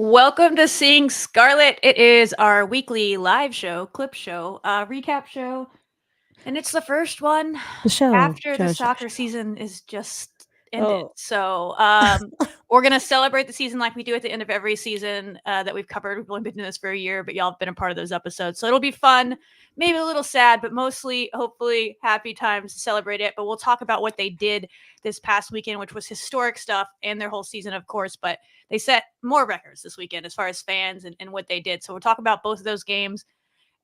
Welcome to Seeing Scarlet. It is our weekly live show, clip show, recap show, and it's the first one The show, after the show, show, soccer show. season is just ended. Oh, So we're gonna celebrate the season like we do at the end of every season that we've covered. We've only been doing this for a year, but y'all have been a part of those episodes, so it'll be fun. Maybe a little sad, but mostly, hopefully, happy times to celebrate it. But we'll talk about what they did this past weekend, which was historic stuff, and their whole season, of course. But they set more records this weekend as far as fans and what they did. So we'll talk about both of those games,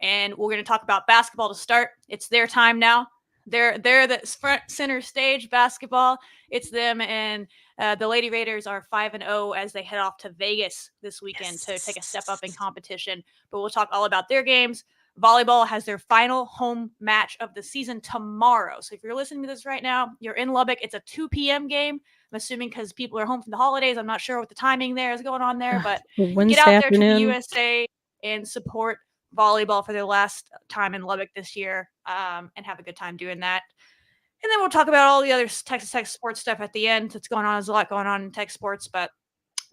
and we're going to talk about basketball to start. It's their time now. They're the front center stage basketball. It's them, and the Lady Raiders are 5-0 as they head off to Vegas this weekend to take a step up in competition. But we'll talk all about their games. Volleyball has their final home match of the season tomorrow. So if you're listening to this right now, you're in Lubbock. It's a 2 p.m. game. I'm assuming because people are home from the holidays. I'm not sure what the timing there is going on there, but get Wednesday out there to the afternoon. USA and support volleyball for their last time in Lubbock this year, and have a good time doing that. And then we'll talk about all the other Texas Tech sports stuff at the end that's going on. There's a lot going on in Tech sports, but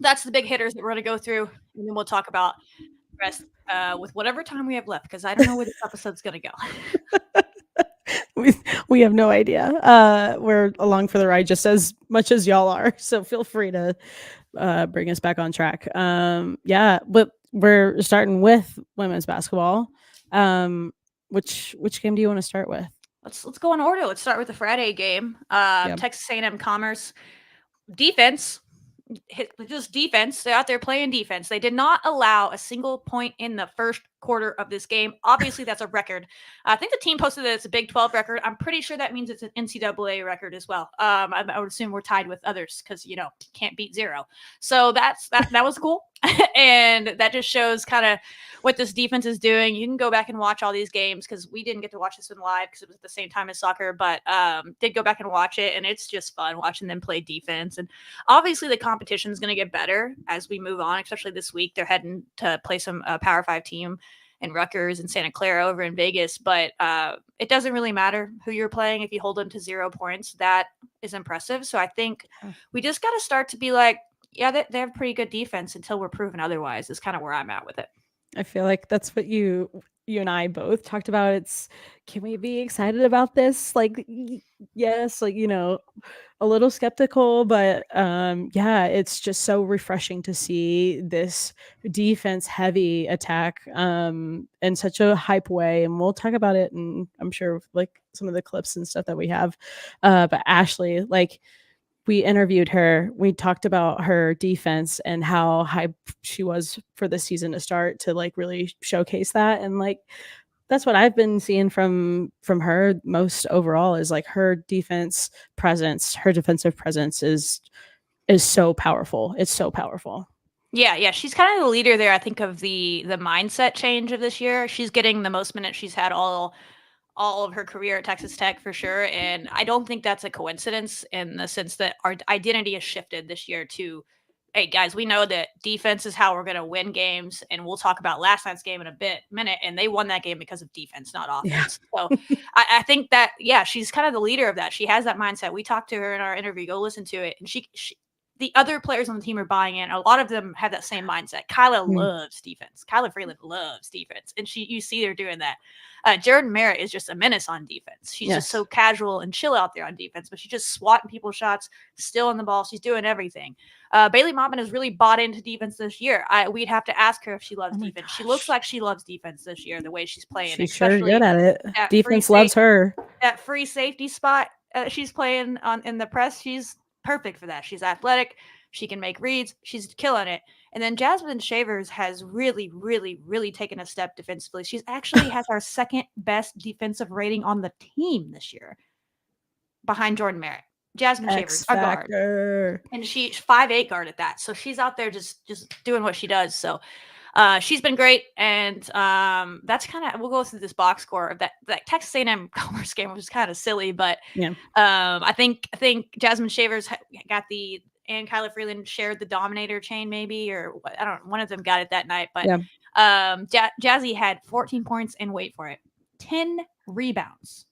that's the big hitters that we're going to go through. And then we'll talk about the rest with whatever time we have left, because I don't know where this episode's going to go. we have no idea. We're along for the ride just as much as y'all are. So feel free to bring us back on track. Yeah, but we're starting with women's basketball. Which game do you want to start with? Let's go in order. Let's start with the Friday game. Yeah. Texas A&M Commerce defense. Just defense. They're out there playing defense. They did not allow a single point in the first quarter of this game. Obviously, that's a record. I think the team posted that it's a Big 12 record. I'm pretty sure that means it's an NCAA record as well. I would assume we're tied with others because can't beat zero. So that was cool, and that just shows kind of what this defense is doing. You can go back and watch all these games because we didn't get to watch this one live because it was at the same time as soccer, but did go back and watch it, and it's just fun watching them play defense. And obviously, the competition is going to get better as we move on, especially this week. They're heading to play some Power 5 team in Rutgers and Santa Clara over in Vegas, but it doesn't really matter who you're playing. If you hold them to 0 points, that is impressive. So I think we just got to start to be like, yeah, they have pretty good defense until we're proven otherwise, is kind of where I'm at with it. I feel like that's what you and I both talked about. Can we be excited about this? Like, yes, like, a little skeptical, but yeah, it's just so refreshing to see this defense heavy attack in such a hype way. And we'll talk about it, and I'm sure like some of the clips and stuff that we have. But Ashley, like, we interviewed her. We talked about her defense and how hype she was for the season to start to like really showcase that. And like, that's what I've been seeing from her most overall is like her defense presence, her defensive presence is so powerful. It's so powerful. Yeah, she's kind of the leader there. I think of the mindset change of this year. She's getting the most minutes she's had all of her career at Texas Tech for sure, and I don't think that's a coincidence in the sense that our identity has shifted this year to, hey guys, we know that defense is how we're going to win games, and we'll talk about last night's game in a minute, and they won that game because of defense, not offense. Yeah. So I think that, yeah, she's kind of the leader of that. She has that mindset. We talked to her in our interview. Go listen to it, and she the other players on the team are buying in. A lot of them have that same mindset. Kyla loves defense. Kyla Freeland loves defense, and you see her doing that. Jordan Merritt is just a menace on defense. She's just so casual and chill out there on defense, but she's just swatting people's shots, stealing the ball. She's doing everything. Bailey Mottman has really bought into defense this year. We'd have to ask her if she loves defense. She looks like she loves defense this year, the way she's playing. She's sure good at it. At defense loves her. That free safety spot she's playing in the press, she's perfect for that. She's athletic. She can make reads. She's killing it. And then Jasmine Shavers has really, really, really taken a step defensively. She's actually has our second best defensive rating on the team this year, behind Jordan Merritt. Jasmine Shavers, a guard, and she's 5'8" guard at that. So she's out there just doing what she does. So she's been great, and that's kind of, we'll go through this box score of that Texas A&M Commerce game, which is kind of silly, but yeah. I think Jasmine Shavers got and Kyla Freeland shared the Dominator chain, maybe, or I don't know, one of them got it that night, but yeah. Jazzy had 14 points and wait for it, 10 rebounds.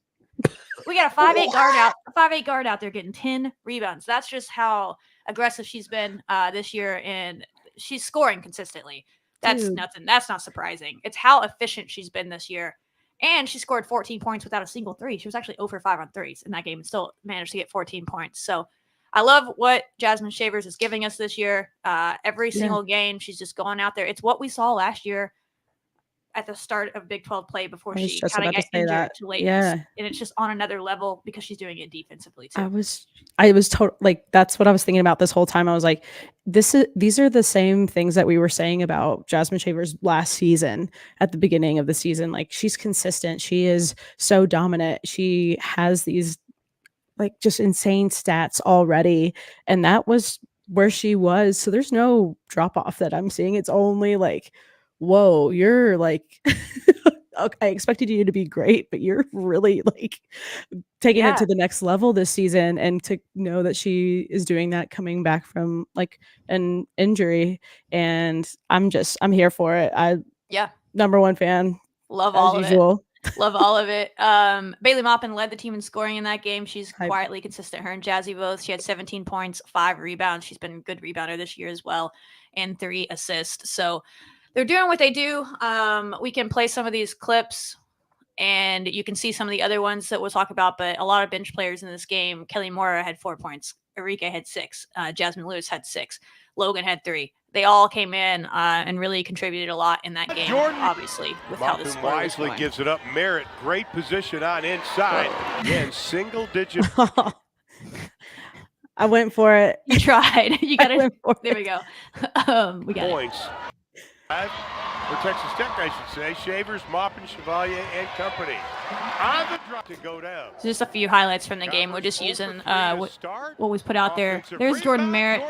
We got a 5'8" guard out there getting 10 rebounds. That's just how aggressive she's been this year, and she's scoring consistently. That's Dude. nothing. That's not surprising. It's how efficient she's been this year. And she scored 14 points without a single three. She was actually 0 for 5 on threes in that game and still managed to get 14 points. So I love what Jasmine Shavers is giving us this year. Every single game, she's just going out there. It's what we saw last year at the start of Big 12 play before I was she just kind of about to got say injured that. to lateness. Yeah. And it's just on another level because she's doing it defensively too. I was total like that's what I was thinking about this whole time. I was like, these are the same things that we were saying about Jasmine Shavers last season at the beginning of the season. Like she's consistent. She is so dominant. She has these like just insane stats already. And that was where she was. So there's no drop off that I'm seeing. It's only like, whoa, you're like okay, I expected you to be great, but you're really like taking it to the next level this season. And to know that she is doing that coming back from like an injury. And I'm here for it. Number one fan. Love as all usual. of it. Love all of it. Bailey Maupin led the team in scoring in that game. She's quietly consistent. Her and Jazzy both. She had 17 points, 5 rebounds. She's been a good rebounder this year as well, and 3 assists. So they're doing what they do. We can play some of these clips, and you can see some of the other ones that we'll talk about. But a lot of bench players in this game. Kelly Mora had 4 points. Enrique had 6. Jasmine Lewis had 6. Logan had 3. They all came in and really contributed a lot in that game, obviously, with how the score was going. Wisely gives it up. Merritt, great position on inside. Again, single digit. I went for it. You tried. You got it. There we go. We got points. For Texas Tech, I should say. Shavers, Maupin, Chevalier, and company. On the drop to go down. So just a few highlights from the game. We're just using what was put out there. There's Jordan Merritt.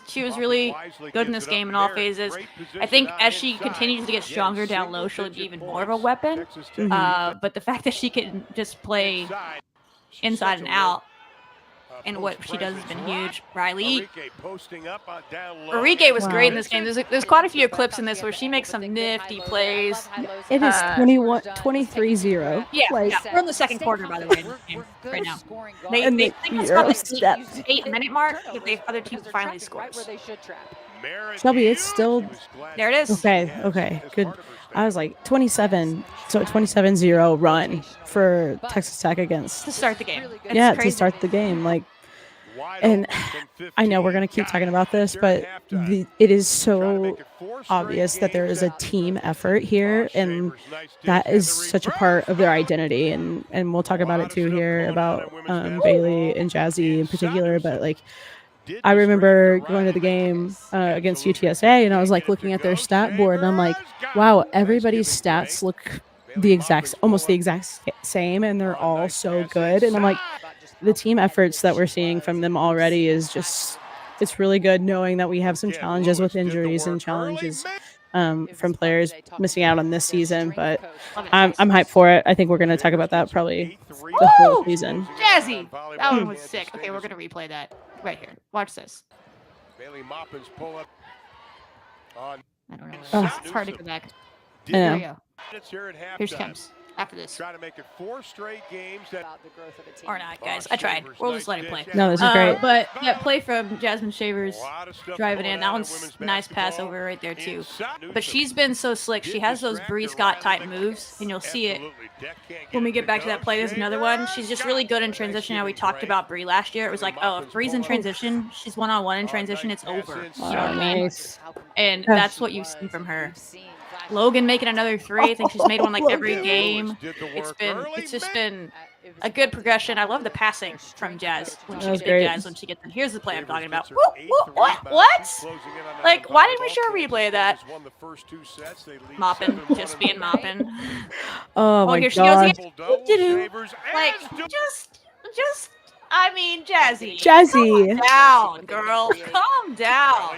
She was really good in this game in all phases. I think as she continues to get stronger down low, she'll be even more of a weapon. But the fact that she can just play inside and out, and what she does has been huge. Riley. Enrique was great in this game. There's quite a few clips in this where she makes some nifty plays. It is 23-0. Yeah, we're in the second quarter, by the way, right now. They think it's about the 8-minute mark if the other team finally scores. Shelby, it's still there. It is. Okay, good. I was like 27, so 27-0 run for Texas Tech against to start the game. To start the game, like, and I know we're gonna keep talking about this, but it is so obvious that there is a team effort here, and that is such a part of their identity, and we'll talk about it too here about Bailey and Jazzy in particular, but like. I remember going to the game against UTSA, and I was like looking at their stat board, and I'm like, wow, everybody's stats look almost the exact same, and they're all so good. And I'm like, the team efforts that we're seeing from them already is just, it's really good knowing that we have some challenges with injuries and challenges from players missing out on this season, but I'm hyped for it. I think we're going to talk about that probably the whole season. Jazzy! That one was sick. Okay, we're going to replay that right here. Watch this. Bailey Maupin's pull up. I don't know. It's hard to go back. There we go. Here she comes. After this. Try to make it 4 straight games. Or not, guys. I tried. We'll just let it play. No, this is great. But that play from Jasmine Shavers driving in, that one's nice pass over right there too. But she's been so slick. She has those Bree Scott type moves, and you'll see it when we get back to that play. There's another one. She's just really good in transition. How we talked about Bree last year. It was like, oh, if Bree's in transition, she's one-on-one in transition, it's over. You know what I mean? And that's what you've seen from her. Logan making another 3. I think she's made one like every game. It's just been a good progression. I love the passing from Jazz when she gets Jazz when she gets in. Here's the play I'm talking about. What? Like, why didn't we show a replay of that? Maupin, just being Maupin. Oh my here god. She goes. Like, just. I mean, Jazzy. Jazzy. Calm down, girl. Calm down.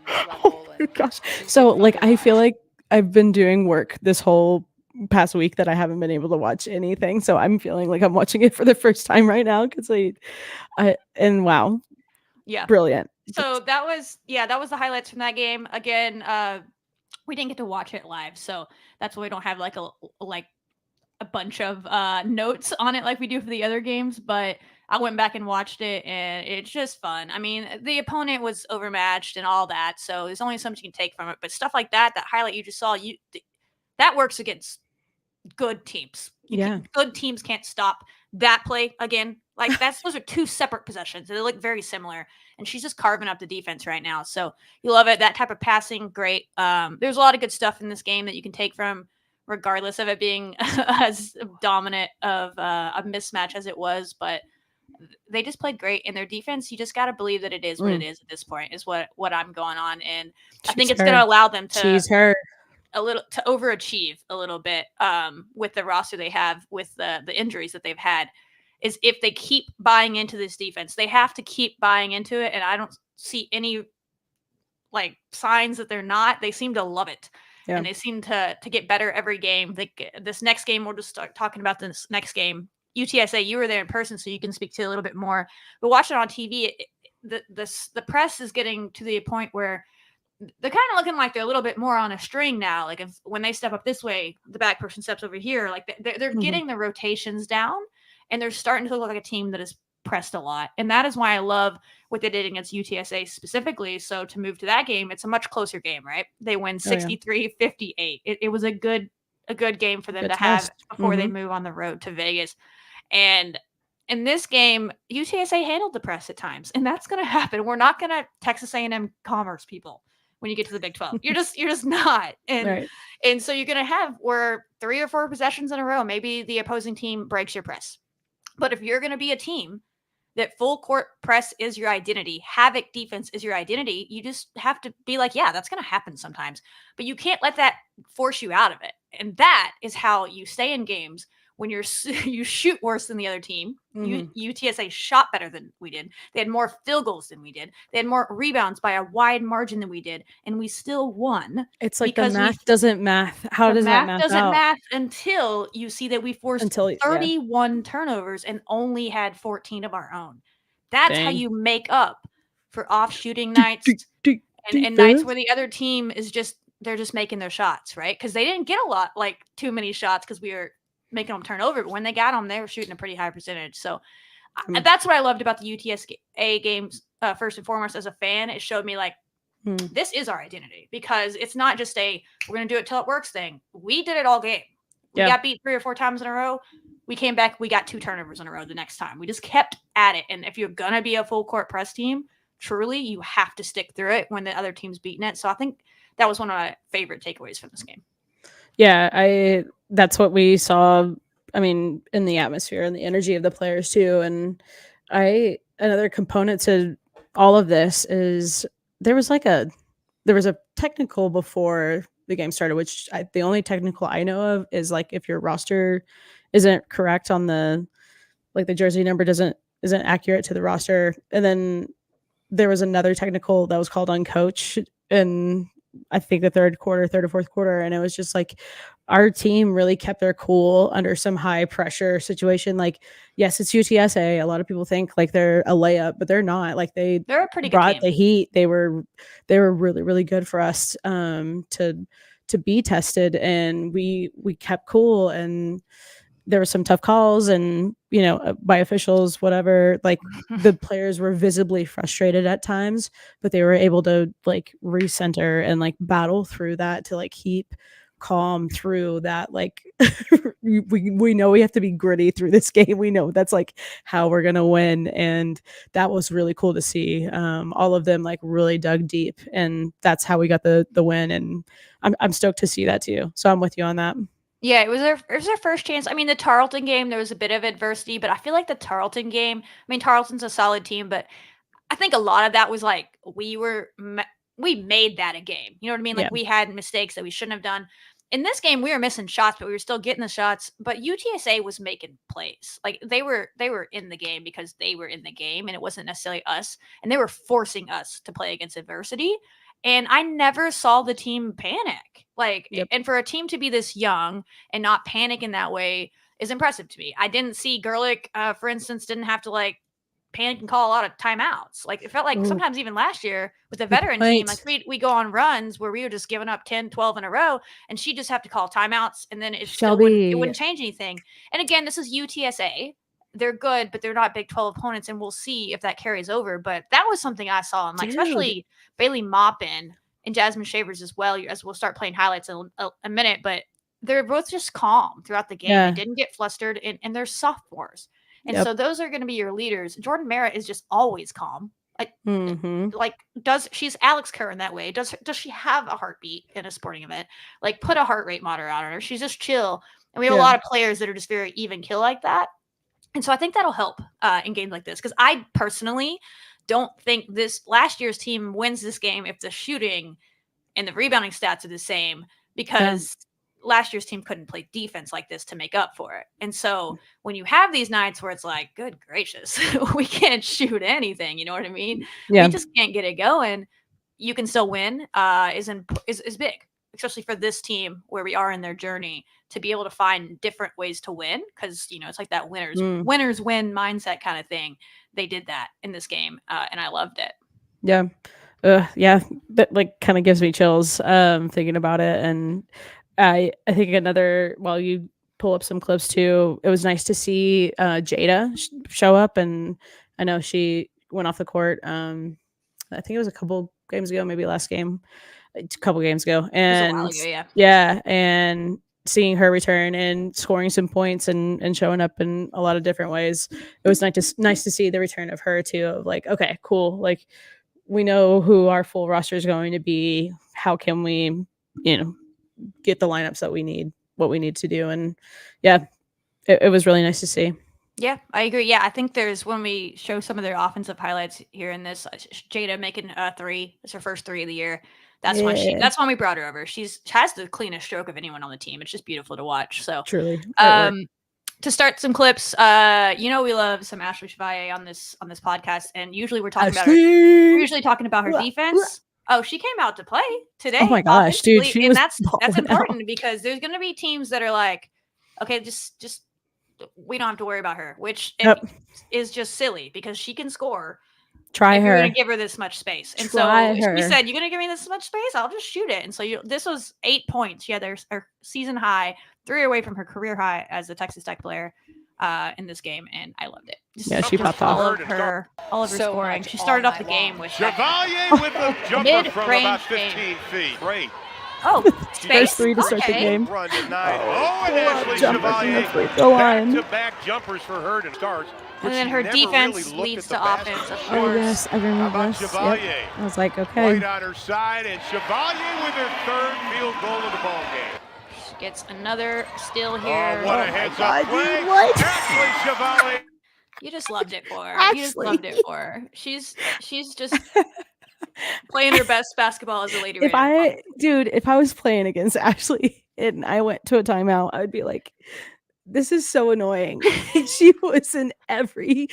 Oh my gosh. So, like, I feel like I've been doing work this whole past week that I haven't been able to watch anything. So I'm feeling like I'm watching it for the first time right now because and wow. Yeah. Brilliant. So that was the highlights from that game. Again, we didn't get to watch it live, so that's why we don't have like a bunch of notes on it like we do for the other games, but I went back and watched it, and it's just fun. I mean, the opponent was overmatched and all that, so there's only so much you can take from it. But stuff like that highlight you just saw, that works against good teams. Good teams can't stop that play again. Like those are two separate possessions. They look very similar, and she's just carving up the defense right now. So you love it. That type of passing, great. There's a lot of good stuff in this game that you can take from, regardless of it being as dominant of a mismatch as it was. But they just played great, and their defense, you just got to believe that it is what it is at this point, is what I'm going on. And I think it's going to allow them to a little to overachieve a little bit with the roster they have, with the injuries that they've had. Is if they keep buying into this defense, they have to keep buying into it. And I don't see any like signs that they're not. They seem to love it. Yeah. And they seem to get better every game. This next game, we'll just start talking about this next game. UTSA, you were there in person, so you can speak to it a little bit more. But watching it on TV, the press is getting to the point where they're kind of looking like they're a little bit more on a string now. Like when they step up this way, the back person steps over here. Like they're getting the rotations down, and they're starting to look like a team that is pressed a lot. And that is why I love what they did against UTSA specifically. So to move to that game, it's a much closer game, right? They win 63-58. It was a good game for them to have before they move on the road to Vegas. And in this game, UTSA handled the press at times, and that's going to happen. We're not going to Texas A&M Commerce people when you get to the Big 12. You're just not. And and so you're going to have where 3 or 4 possessions in a row, maybe the opposing team breaks your press. But if you're going to be a team that full court press is your identity, havoc defense is your identity, you just have to be like, yeah, that's going to happen sometimes. But you can't let that force you out of it. And that is how you stay in games. When you shoot worse than the other team. UTSA shot better than we did. They had more field goals than we did. They had more rebounds by a wide margin than we did, and we still won. It's like the math doesn't math. How does that math doesn't math until you see that we forced 31 turnovers and only had 14 of our own. That's how you make up for off shooting nights and nights where the other team is they're just making their shots, right? Because they didn't get too many shots because we were making them turn over, but when they got them, they were shooting a pretty high percentage. So that's what I loved about the UTSA games. First and foremost, as a fan, it showed me this is our identity, because it's not just we're going to do it till it works thing. We did it all game. We got beat 3 or 4 times in a row. We came back. We got 2 turnovers in a row the next time. We just kept at it. And if you're going to be a full court press team, truly, you have to stick through it when the other team's beating it. So I think that was one of my favorite takeaways from this game. Yeah, that's what we saw. I mean, in the atmosphere and the energy of the players too. And another component to all of this is there was a technical before the game started, which the only technical I know of is if your roster isn't correct on the jersey number isn't accurate to the roster. And then there was another technical that was called uncoach, and I think the third or fourth quarter. And it was just our team really kept their cool under some high pressure situation. Yes, it's UTSA. A lot of people think they're a layup, but they're not. They're a pretty good team. The heat. They were really, really good for us to be tested, and we kept cool. And there were some tough calls, and by officials, whatever. The players were visibly frustrated at times, but they were able to recenter and battle through that to keep calm through that. We know we have to be gritty through this game. We know that's how we're gonna win, and that was really cool to see. All of them really dug deep, and that's how we got the win. And I'm stoked to see that too. So I'm with you on that. Yeah, it was our first chance. I mean, the Tarleton game, there was a bit of adversity, but I feel like the Tarleton game, Tarleton's a solid team, but I think a lot of that was we made that a game. You know what I mean? We had mistakes that we shouldn't have done. In this game, we were missing shots, but we were still getting the shots. But UTSA was making plays. They were in the game because they were in the game, and it wasn't necessarily us. And they were forcing us to play against adversity. And I never saw the team panic. And for a team to be this young and not panic in that way is impressive to me. I didn't see Gerlich, for instance, didn't have to panic and call a lot of timeouts. It felt like sometimes even last year with the veteran team, we go on runs where we were just giving up 10, 12 in a row, and she'd just have to call timeouts, and then it wouldn't change anything. And again, this is UTSA. they're good, but they're not Big 12 opponents, and we'll see if that carries over. But that was something I saw, and especially Bailey Maupin and Jasmine Shavers as well, as we'll start playing highlights in a minute. But they're both just calm throughout the game. They didn't get flustered, and they're sophomores. And so those are going to be your leaders. Jordan Merritt is just always calm. She's Alex Kerr in that way. Does she have a heartbeat in a sporting event? Put a heart rate monitor on her. She's just chill. And we have a lot of players that are just very even kill like that. And so I think that'll help in games like this, because I personally don't think this last year's team wins this game if the shooting and the rebounding stats are the same, because last year's team couldn't play defense like this to make up for it. And so when you have these nights where it's like, good gracious, we can't shoot anything, you know what I mean? We just can't get it going. You can still win is big, especially for this team where we are in their journey, to be able to find different ways to win, because it's like that winners win mindset kind of thing. They did that in this game, and I loved it. That kind of gives me chills thinking about it. And I think while you pull up some clips too, it was nice to see Jada show up, and I know she went off the court I think it was a couple games ago, maybe last game, a couple games ago, and it was a while ago, and seeing her return and scoring some points and showing up in a lot of different ways. It was nice to see the return of her too, of okay, cool, we know who our full roster is going to be. How can we get the lineups that we need, what we need to do? And it was really nice to see. Yeah, I agree. Yeah, I think when we show some of their offensive highlights here in this, Jada making a 3. It's her first 3 of the year. That's when we brought her over. She has the cleanest stroke of anyone on the team. It's just beautiful to watch. So truly. To start some clips, we love some Ashley Chevalier on this podcast, and usually we're talking about her. We're usually talking about her defense. Oh, she came out to play today. Oh my gosh, dude! And that's important, because there's going to be teams that are like, okay, just we don't have to worry about her, which is just silly, because she can score. Try her. You're going to give her this much space. And so she said, you're going to give me this much space? I'll just shoot it. And so this was 8 points. She had her season high, 3 away from her career high as a Texas Tech player in this game. And I loved it. She popped off. All of her scoring. She started off the game with Chevalier with a jumper from about 15 feet. Great. Oh, space. First 3 to start the game. Run tonight. And Ashley Chevalier. Back-to-back jumpers for her to start. And then her defense leads to offense, of course. Oh, yes, I remember this. Chevalier? Yep. I was like, okay. Right on her side, and Chevalier with her 3rd field goal of the ball game. She gets another steal here. Oh, what a heads-up play. What? Ashley Chevalier. You just loved it for her. You just loved it for her. She's just playing her best basketball as a lady. If I was playing against Ashley and I went to a timeout, I would be like, this is so annoying. She was in everything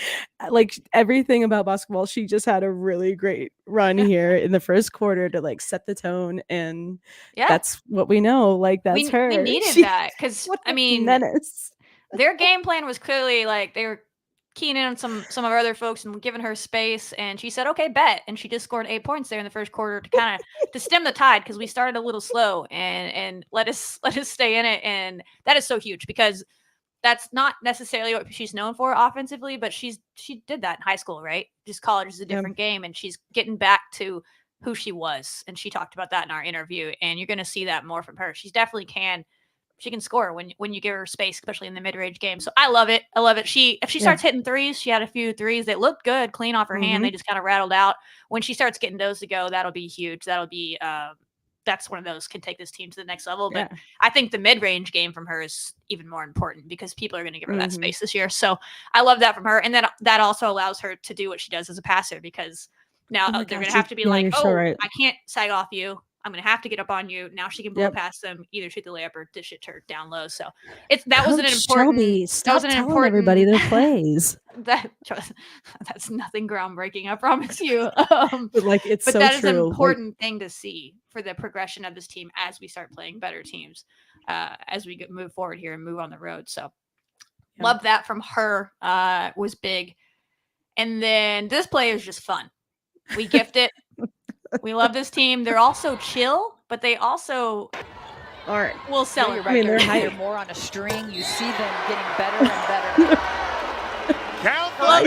about basketball. She just had a really great run here in the first quarter to set the tone, and that's what we know. That's her. We needed that, because menace. Their game plan was clearly they were keying in on some of our other folks and giving her space, and she said, okay, bet. And she just scored 8 points there in the first quarter to kind of to stem the tide, because we started a little slow, and let us stay in it. And that is so huge, because that's not necessarily what she's known for offensively, but she did that in high school, right? Just college is a different game, and she's getting back to who she was. And she talked about that in our interview, and you're going to see that more from her. She definitely can. She can score when you give her space, especially in the mid-range game. So I love it. I love it. If she starts hitting threes, she had a few threes that looked good, clean off her hand. They just kind of rattled out. When she starts getting those to go, that'll be huge. That'll be that's one of those can take this team to the next level. But I think the mid-range game from her is even more important, because people are going to give her that space this year. So I love that from her. And then that also allows her to do what she does as a passer, because now they're going to have to be I can't sag off you. I'm going to have to get up on you. Now she can blow past them, either shoot the layup or dish it to her down low. So that was an important. Shelby, stop telling everybody their plays. That's nothing groundbreaking, I promise you. But it's so that is an important thing to see for the progression of this team as we start playing better teams, as we move forward here and move on the road. So love that from her. Was big. And then this play is just fun. We gift it. We love this team. They're also chill, but they also will celebrate. They're more on a string. You see them getting better and better. Count the I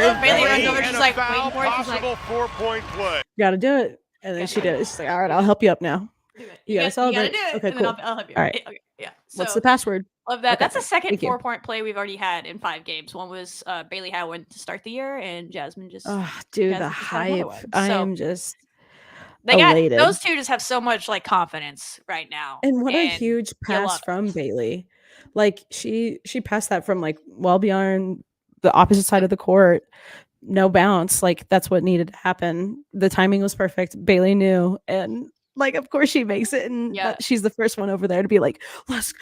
love Bailey play runs over. She's and a like, foul, waiting for it. She's like, possible 4-point play. Gotta do it. And then she did it. She's like, all right, I'll help you up now. do it. You gotta celebrate. do it. Okay, and cool. then I'll help you. All right. Okay, yeah. What's So the password? love that. Okay, That's the second thank you. 4-point play we've already had in 5 games. One was Bailey had one to start the year, and Jasmine just. Oh, dude, the Jasmine just had another hype. one. I So am just they got elated. those two just have so much like confidence right now. And what a and huge you love pass it. from Bailey. Like she passed that from like well beyond the opposite side of the court. No bounce. Like that's what needed to happen. The timing was perfect. Bailey knew, and like of course she makes it, and Yeah. she's the first one over there to be like, "Let's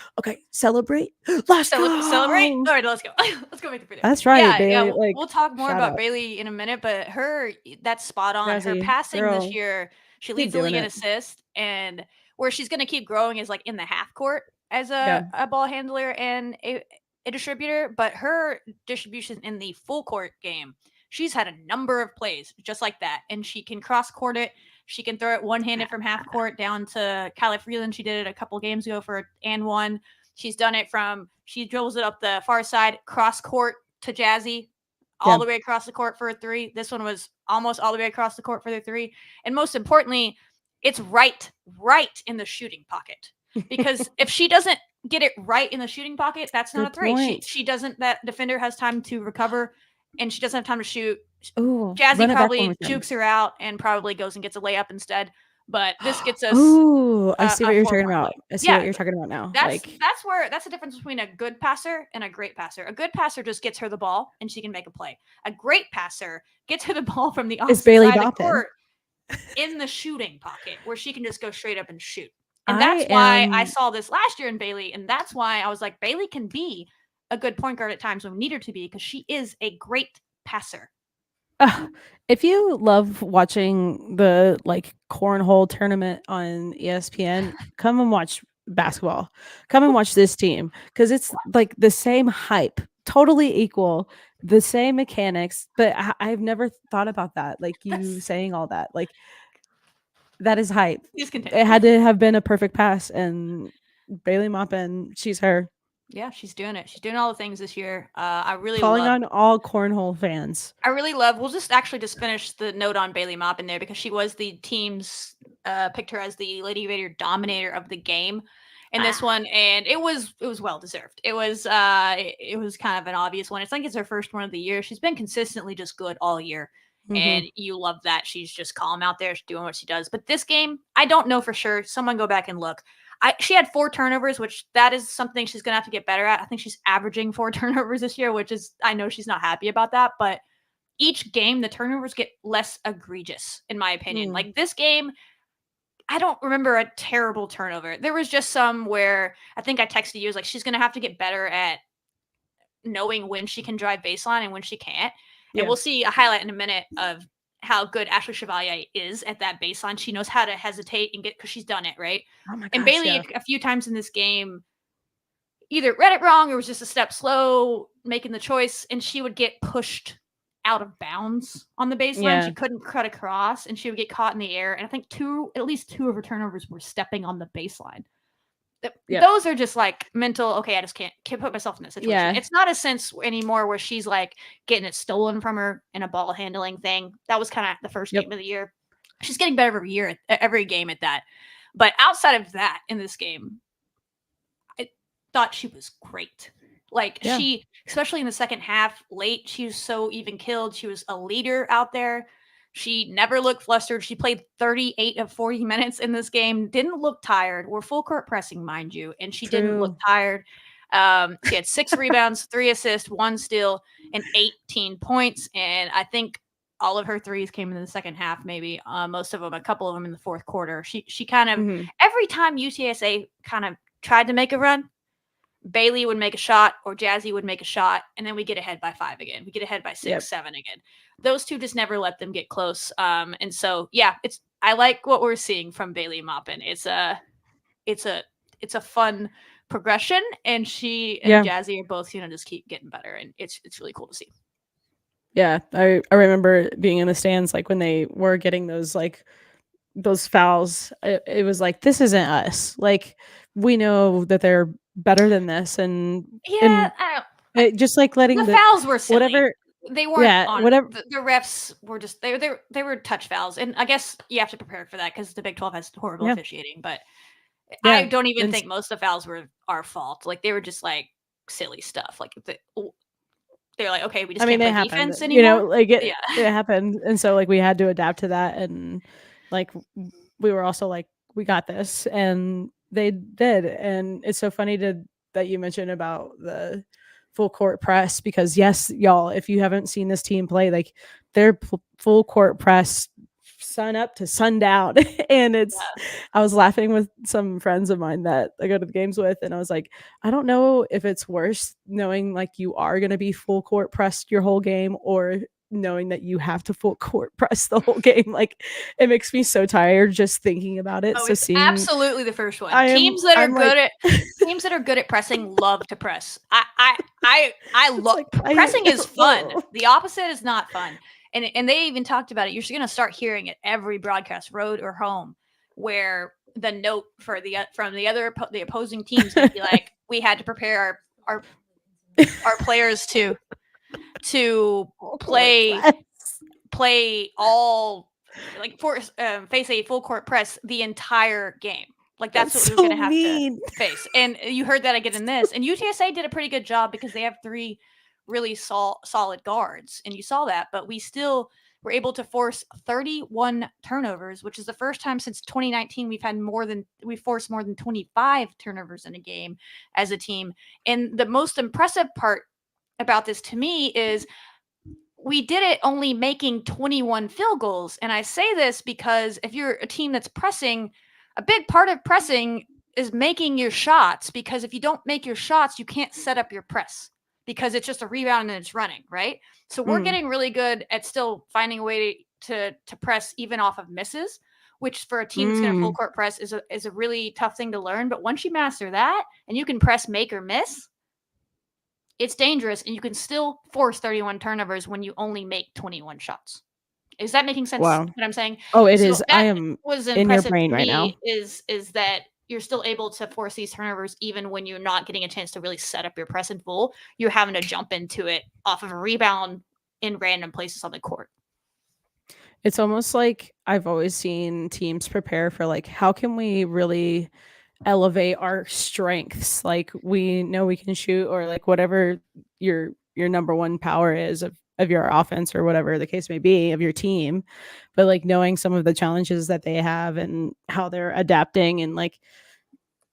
celebrate. Let's go. Celebrate. All right, let's go. Let's go make the free throw. That's right, Yeah, Bailey. We'll, like we'll talk more shout about out. Bailey in a minute, but that's spot on. Her Jazzy, passing girl, this year, she keep leads the league doing in it. assists, and where she's going to keep growing is like in the half court as Yeah. a ball handler and a distributor. But her distribution in the full court game, she's had a number of plays just like that, and she can cross court it. She can throw it one-handed from half court down to Kyla Freeland. She did it a couple games ago for and one. She's done it she dribbles it up the far side, cross court to Jazzy, all the way across the court for a 3. This one was almost all the way across the court for the 3. And most importantly, it's right in the shooting pocket. Because if she doesn't get it right in the shooting pocket, that's not Good a 3. point. She doesn't, that defender has time to recover and she doesn't have time to shoot. Ooh, Jazzy probably jukes her out and probably goes and gets a layup instead. But this gets us. Ooh, I see what you're talking 4-point about. play. I see what you're talking about now. That's the difference between a good passer and a great passer. A good passer just gets her the ball and she can make a play. A great passer gets her the ball from the opposite Bailey side of the Boppin. court in the shooting pocket where she can just go straight up and shoot. And that's why I saw this last year in Bailey, and that's why I was like, Bailey can be a good point guard at times when we need her to be because she is a great passer. If you love watching the like cornhole tournament on ESPN, come and watch basketball. Come and watch this team because it's like the same hype, totally equal, the same mechanics. But I've never thought about that. Like you saying all that, like that is hype. It had to have been a perfect pass, and Bailey Maupin, she's her. Yeah, she's doing it. She's doing all the things this year. I really calling on all cornhole fans. I really love. We'll just finish the note on Bailey Maupin there because she was the team's picked her as the Lady Raider dominator of the game in this one, and it was well deserved. It was kind of an obvious one. It's like it's her first one of the year. She's been consistently just good all year. And you love that she's just calm out there, she's doing what she does. But this game, I don't know for sure. Someone go back and look. She had 4 turnovers, which that is something she's gonna have to get better at. I think she's averaging 4 turnovers this year, which is I know she's not happy about that. But each game, the turnovers get less egregious, in my opinion. Like this game, I don't remember a terrible turnover. There was just some where I think I texted you, was like she's gonna have to get better at knowing when she can drive baseline and when she can't. And we'll see a highlight in a minute of how good Ashley Chevalier is at that baseline. She knows how to hesitate and get because she's done it, right? Oh my gosh, and Bailey a few times in this game either read it wrong or was just a step slow making the choice, and she would get pushed out of bounds on the baseline. She couldn't cut across, and she would get caught in the air. And I think at least two of her turnovers were stepping on the baseline. Those are just like mental, okay, I just can't put myself in this situation. Yeah. It's not a sense anymore where she's like getting it stolen from her in a ball handling thing. That was kind of the first game of the year. She's getting better every game at that. But outside of that in this game, I thought she was great. Like she, especially in the second half, late, she was so even killed. She was a leader out there. She never looked flustered. She played 38 of 40 minutes in this game. Didn't look tired. We're full court pressing, mind you. And she didn't look tired. She had 6 rebounds, 3 assists, 1 steal, and 18 points. And I think all of her threes came in the second half, maybe. Most of them, a couple of them in the fourth quarter. She kind of, every time UTSA kind of tried to make a run, Bailey would make a shot or Jazzy would make a shot, and then we get ahead by 5 again. We get ahead by 6, 7 again. Those two just never let them get close. And so, I like what we're seeing from Bailey Maupin. It's a fun progression, and she and Jazzy are both, just keep getting better, and it's really cool to see. Yeah, I remember being in the stands like when they were getting those fouls. It was like, this isn't us. Like we know that they're better than this, and just like letting The fouls were silly. whatever. They weren't Yeah, on. whatever. The refs were just they were touch fouls, and I guess you have to prepare for that because the Big 12 has horrible Yeah. officiating. But Yeah, I don't even and think most of the fouls were our fault. Like they were just like silly stuff. Like they're like, okay, we just I mean, can't it play happened. defense anymore. Like it Yeah. happened, and so like we had to adapt to that, and like we were also like, we got this, and they did. And it's so funny that you mentioned about the full court press, because yes, y'all, if you haven't seen this team play, like they're full court press sun up to sundown. And I was laughing with some friends of mine that I go to the games with, and I was like, I don't know if it's worse knowing like you are going to be full court pressed your whole game, or knowing that you have to full court press the whole game. Like it makes me so tired just thinking about it. Oh, So it's seeing absolutely the first one. I'm Teams that are like, good at pressing love to press. I love like, pressing is fun. oh. The opposite is not fun. And they even talked about it. You're going to start hearing it every broadcast, road or home, where the note for from the opposing team's going to be like, we had to prepare our players to play all like face a full court press the entire game. Like that's what we're going to have to face. And you heard that again in this. And UTSA did a pretty good job because they have 3 really solid guards, and you saw that. But we still were able to force 31 turnovers, which is the first time since 2019 we've forced more than 25 turnovers in a game as a team. And the most impressive part about this to me is we did it only making 21 field goals. And I say this because if you're a team that's pressing, a big part of pressing is making your shots, because if you don't make your shots, you can't set up your press because it's just a rebound and it's running, right? So we're getting really good at still finding a way to press even off of misses, which for a team that's going to full court press is a really tough thing to learn. But once you master that and you can press make or miss, it's dangerous, and you can still force 31 turnovers when you only make 21 shots. Is that making sense? Wow. What I'm saying? Oh, it So is. I am was in your impressive brain to right now. me is that you're still able to force these turnovers even when you're not getting a chance to really set up your press in full. You're having to jump into it off of a rebound in random places on the court. It's almost like I've always seen teams prepare for like, how can we really elevate our strengths? Like we know we can shoot, or like whatever your number one power is of your offense, or whatever the case may be of your team. But like knowing some of the challenges that they have and how they're adapting, and like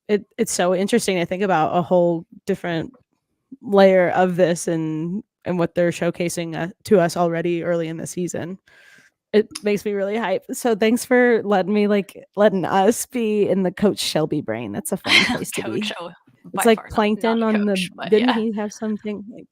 it's so interesting to think about a whole different layer of this, and what they're showcasing to us already early in the season. It makes me really hype. So thanks for letting us be in the Coach Shelby brain. That's a fun place to be. It's like Plankton on the. Didn't he have something like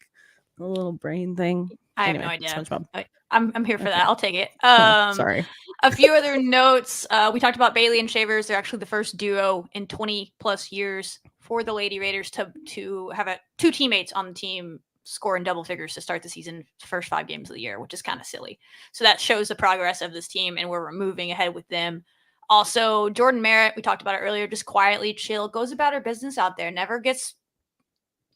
a little brain thing? I have Anyway, no idea. SpongeBob. I'm here for that. I'll take it. Sorry. A few other notes. We talked about Bailey and Shavers. They're actually the first duo in 20 plus years for the Lady Raiders to have 2 teammates on the team score in double figures to start the season, first 5 games of the year, which is kind of silly. So that shows the progress of this team and where we're moving ahead with them. Also, Jordan Merritt, we talked about it earlier, just quietly chill, goes about her business out there, never gets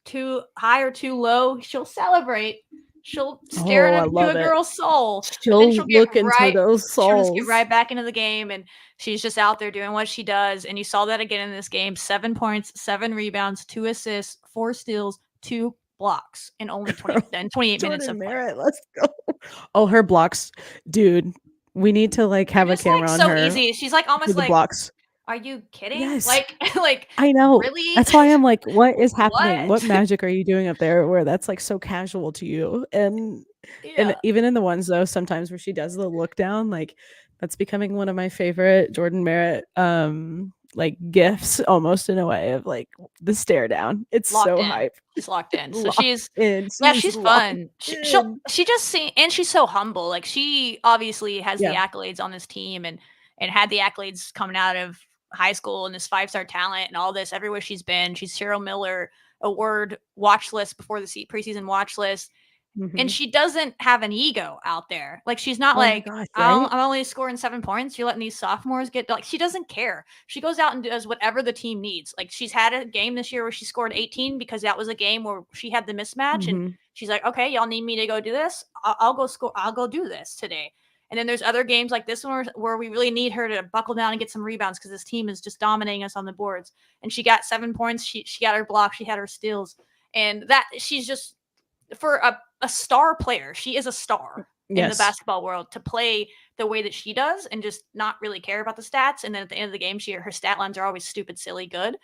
too high or too low. She'll celebrate. She'll stare into a girl's soul. She'll look into those souls. She'll just get right back into the game, and she's just out there doing what she does. And you saw that again in this game: 7 points, 7 rebounds, 2 assists, 4 steals, 2 blocks in only 28 minutes of play. Merritt, let's go. Oh, her blocks, dude. We need to like have a camera on her. So easy. She's like almost like blocks. Are you kidding? Yes. Like I know. Really? That's why I'm like, what is happening? What magic are you doing up there where that's like so casual to you? And even in the ones though, sometimes where she does the look down, like that's becoming one of my favorite Jordan Merritt like gifts, almost in a way, of like the stare down. It's so hype. She's locked in. So she's fun. She just and she's so humble. Like she obviously has the accolades on this team and had the accolades coming out of high school and this 5-star talent and all this everywhere she's been. She's Cheryl Miller Award watch list before the preseason watch list. And she doesn't have an ego out there. Like, she's not Oh my like, gosh, I'm right? only scoring 7 points. You're letting these sophomores get, like, she doesn't care. She goes out and does whatever the team needs. Like, she's had a game this year where she scored 18 because that was a game where she had the mismatch. And she's like, okay, y'all need me to go do this. I'll go score. I'll go do this today. And then there's other games like this one where we really need her to buckle down and get some rebounds because this team is just dominating us on the boards. And she got 7 points. She got her block. She had her steals. And that she's just, for a star player, she is a star in the basketball world, to play the way that she does and just not really care about the stats. And then at the end of the game, her stat lines are always stupid, silly, good.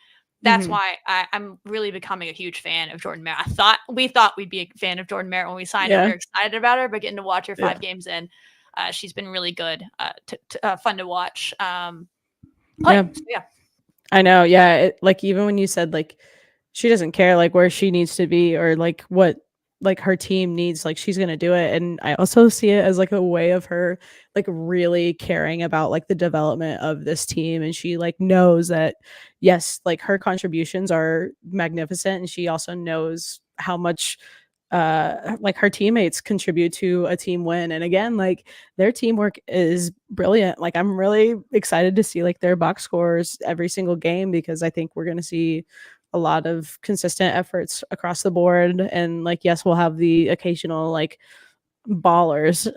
That's why I'm really becoming a huge fan of Jordan Merritt. We thought we'd be a fan of Jordan Merritt when we signed her. We were excited about her, but getting to watch her 5 games in, she's been really good, fun to watch. Yeah. I know. Yeah. Like, even when you said, like, she doesn't care, like, where she needs to be or like what, like, her team needs, like, she's gonna do it. And I also see it as like a way of her, like, really caring about, like, the development of this team. And she, like, knows that, yes, like, her contributions are magnificent, and she also knows how much like, her teammates contribute to a team win. And again, like, their teamwork is brilliant. Like, I'm really excited to see, like, their box scores every single game, because I think we're going to see a lot of consistent efforts across the board. And, like, yes, we'll have the occasional, like, ballers,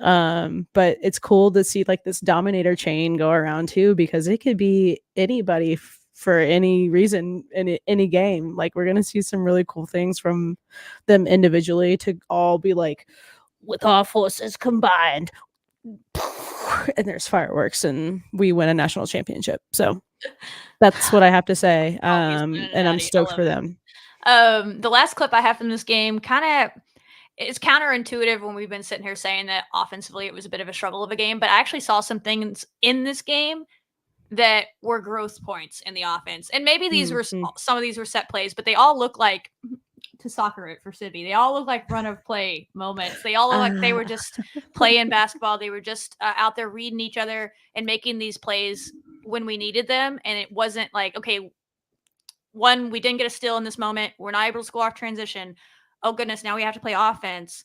but it's cool to see, like, this dominator chain go around too, because it could be anybody for any reason in any game. Like, we're gonna see some really cool things from them individually, to all be like, with all forces combined, and there's fireworks and we win a national championship. So that's what I have to say. And I'm stoked for them. The last clip I have from this game kind of, it's counterintuitive when we've been sitting here saying that offensively it was a bit of a struggle of a game, but I actually saw some things in this game that were growth points in the offense. And maybe these were, some of these were set plays, but they all look like, to soccer it for Sibby, they all look like run of play moments. They all look like they were just playing basketball. They were just out there reading each other and making these plays when we needed them. And it wasn't like, okay, we didn't get a steal in this moment. We're not able to score off transition. Oh goodness, now we have to play offense.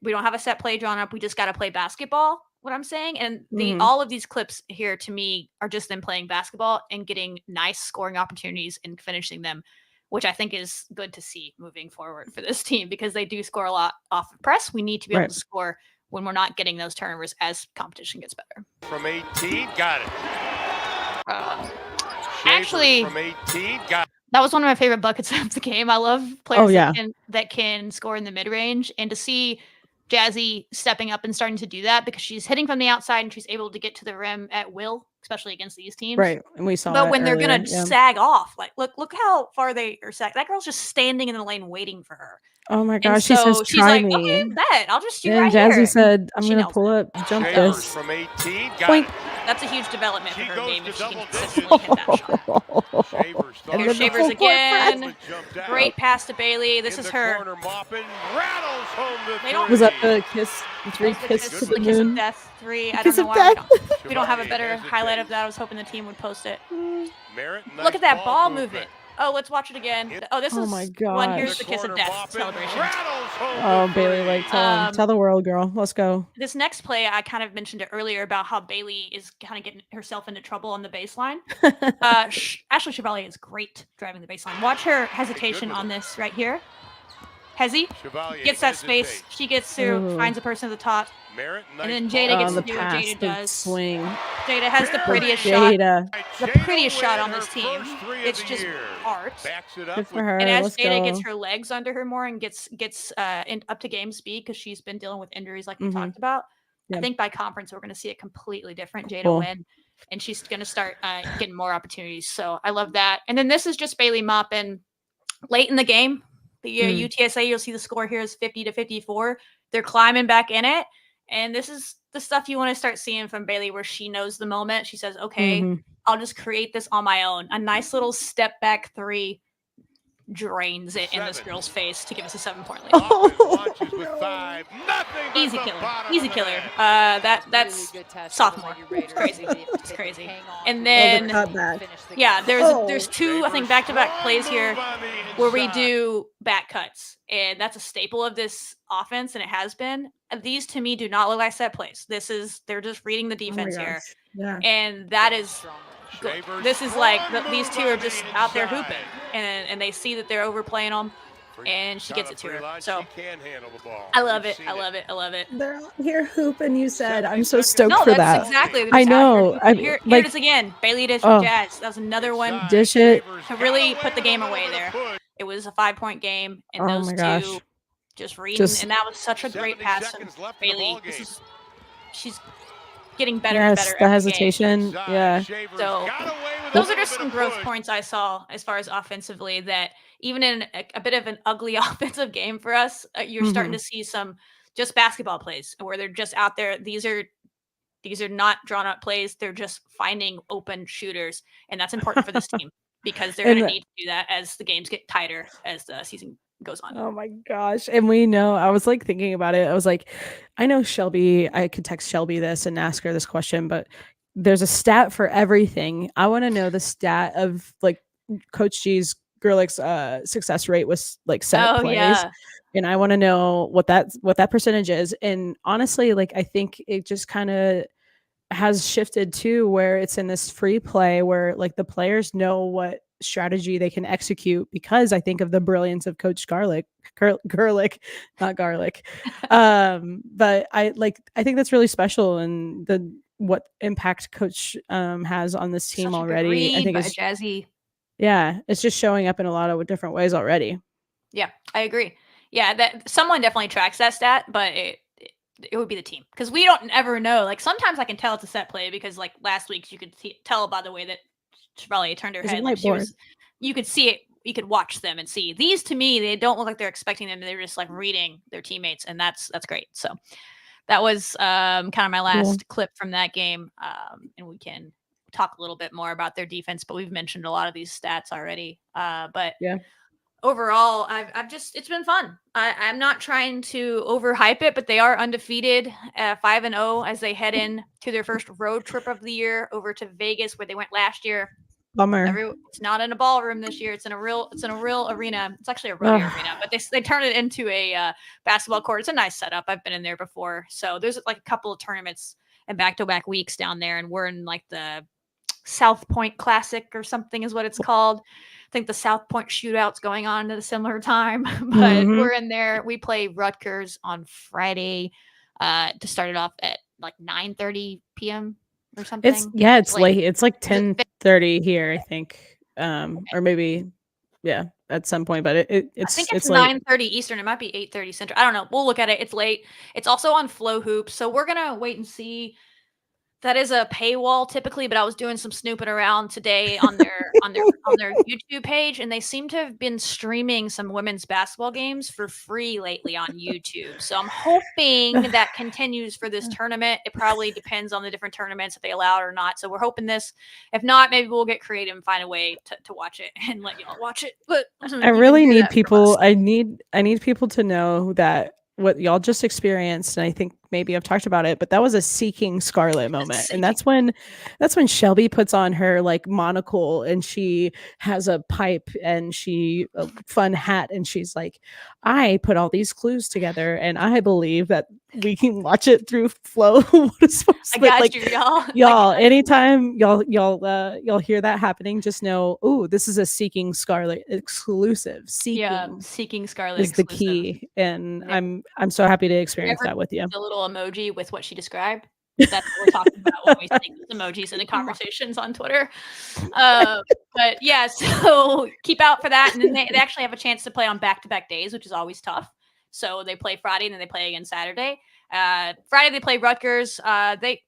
We don't have a set play drawn up. We just got to play basketball. What I'm saying, and all of these clips here to me are just them playing basketball and getting nice scoring opportunities and finishing them, which I think is good to see moving forward for this team, because they do score a lot off of press. We need to be able to score when we're not getting those turnovers as competition gets better. From 18, got it. Actually, from 18, got it. That was one of my favorite buckets of the game. I love players that can score in the mid-range, and to see Jazzy stepping up and starting to do that, because she's hitting from the outside and she's able to get to the rim at will, especially against these teams. Right. And we saw But when earlier, they're gonna sag off, like look how far they are sagged. That girl's just standing in the lane waiting for her. Oh my And gosh, so she says, she's try like, me. okay, bet I'll just shoot And right Jazzy here. said, I'm She gonna nails pull it. up, jump Shavers this. from 18, got it. That's a huge development for She her goes game to if she can double consistently hit that shot. Shavers, And Here's then the Shavers full court again. jumped out. Great pass to Bailey. This In is the her. corner, mopping, rattles home the They don't- Was that three. the kiss, the three That's the kiss to the the kiss of moon? death 3. I Kiss don't know of why death. we don't have a Chevalier better hesitates. highlight of that. I was hoping the team would post it. Merritt, Look nice at that ball movement. Oh, let's watch it again. Hit- Oh, this Oh is my one. gosh. Here's the kiss of death mopping, celebration. rattles home Oh, the Bailey, three. like, tell the world, girl. Let's go. This next play, I kind of mentioned it earlier about how Bailey is kind of getting herself into trouble on the baseline. Ashley Chevalier is great driving the baseline. Watch her hesitation on this right here. Hezzy Chevalier gets that space. hesitates. She gets through, finds a person at the top, Merritt, and nice then ball Jada gets the to do what pass, Jada the does. swing. Jada has the prettiest shot. Jada. The Jada prettiest shot on with this her team. first three of It's the just year. art. Backs it up Good for with her. And as Let's Jada go. gets her legs under her more and gets up to game speed, because she's been dealing with injuries like we talked about, I think by conference we're going to see it completely different. Jada win, and she's going to start getting more opportunities. So I love that. And then this is just Bailey mopping late in the game. The UTSA, you'll see the score here is 50-54. They're climbing back in it, and this is the stuff you want to start seeing from Bailey, where she knows the moment. She says, okay, I'll just create this on my own. A nice little step back 3. drains it in this girl's face to give us a 7-point lead. Launches with 5. Nothing but Easy the killer. bottom Easy of the killer. net. That's sophomore. It's crazy. It's crazy. And Oh, the then cutback. yeah, there's two I think back-to-back Strong plays here move on the where we inside. do back cuts, and that's a staple of this offense, and it has been. These to me do not look like set plays. They're just reading the Oh my defense here, gosh. Yeah. and that is good. Shavers, This is like strong these move two on are the just out there inside. hooping, and they see that they're overplaying them, and she gets Shot it to a free her. line, So she can handle the ball. I love We've it. seen I love it. I love it. They're out here hooping, you said. 70 I'm so seconds stoked No, for that's that. exactly. They're I just out here know. hooping. Here it is again. Bailey dish Oh. Jazz. That was another one Inside, Dish it. Shavers to got really away put the with a game little away bit of there. push. It was a 5-point game, and Oh those my two gosh. just reading, Just- and that was such a 70 great pass from seconds left in the Bailey. ball game. She's getting better and Yes, better the every game. hesitation. Inside, Yeah. Shavers So, got away with a Those are little just bit some of growth push. points I saw as far as offensively. That even in a bit of an ugly offensive game for us, you're starting to see some just basketball plays where they're just out there. These are not drawn up plays. They're just finding open shooters, and that's important for this team because they're going to And- need to do that as the games get tighter as the season goes on. Oh my gosh. And we know, I was like thinking about it. I was like, I know Shelby, I could text Shelby this and ask her this question, but there's a stat for everything. I want to know the stat of like Coach G's Gerlich's success rate was like set Oh, plays. yeah. And I want to know what that percentage is. And honestly, like I think it just kind of has shifted to where it's in this free play where like the players know what strategy they can execute because I think of the brilliance of Coach Gerlich, not garlic. But I think that's really special and the what impact Coach has on this team Such a good already. I read think by it's Jazzy. it's just showing up in a lot of different ways already. Yeah, I agree. Yeah, that someone definitely tracks that stat, but it would be the team because we don't ever know. Like sometimes I can tell it's a set play because like last week's you could tell by the way that Chevalier turned her There's a head. Like whiteboard. you could see it. You could watch them and see these. To me, they don't look like they're expecting them. They're just like reading their teammates, and that's great. So that was kind of my last clip from that game, and we can talk a little bit more about their defense. But we've mentioned a lot of these stats already. But Yeah. overall, I've just it's been fun. I'm not trying to overhype it, but they are undefeated, 5-0 as they head in to their first road trip of the year over to Vegas, where they went last year. Bummer. It's not in a ballroom this year. It's in a real arena. It's actually a rodeo arena, but they turn it into a basketball court. It's a nice setup. I've been in there before. So there's like a couple of tournaments and back-to-back weeks down there, and we're in like the South Point Classic or something is what it's called. I think the South Point Shootout's going on at a similar time, but we're in there. We play Rutgers on Friday to start it off at like 9:30 p.m. or something. It's late. It's like 10:30 here, I think. Or maybe at some point, but it's I think it's late. 9:30 Eastern. It might be 8:30 Central. I don't know. We'll look at it. It's late. It's also on Flow Hoop, so we're gonna wait and see. That is a paywall typically, but I was doing some snooping around today on their YouTube page, and they seem to have been streaming some women's basketball games for free lately on YouTube. So I'm hoping that continues for this tournament. It probably depends on the different tournaments if they allow it or not. So we're hoping this. If not, maybe we'll get creative and find a way to watch it and let y'all watch it. But I really need people. I need people to know that what y'all just experienced, and I think maybe I've talked about it, but that was a Seeking Scarlet moment. And that's when Shelby puts on her like monocle and she has a pipe and a fun hat, and she's like, I put all these clues together and I believe that we can watch it through Flow. I got you, y'all. Y'all, anytime y'all hear that happening, just know, this is a Seeking Scarlet exclusive. Seeking Scarlet is exclusive. the key, and I'm so happy to experience that with you. The little emoji with what she described. That's what we're talking about when we think emojis in the conversations on Twitter. But yeah, so keep out for that. And then they actually have a chance to play on back-to-back days, which is always tough. So they play Friday and then they play again Saturday. Friday they play Rutgers. They've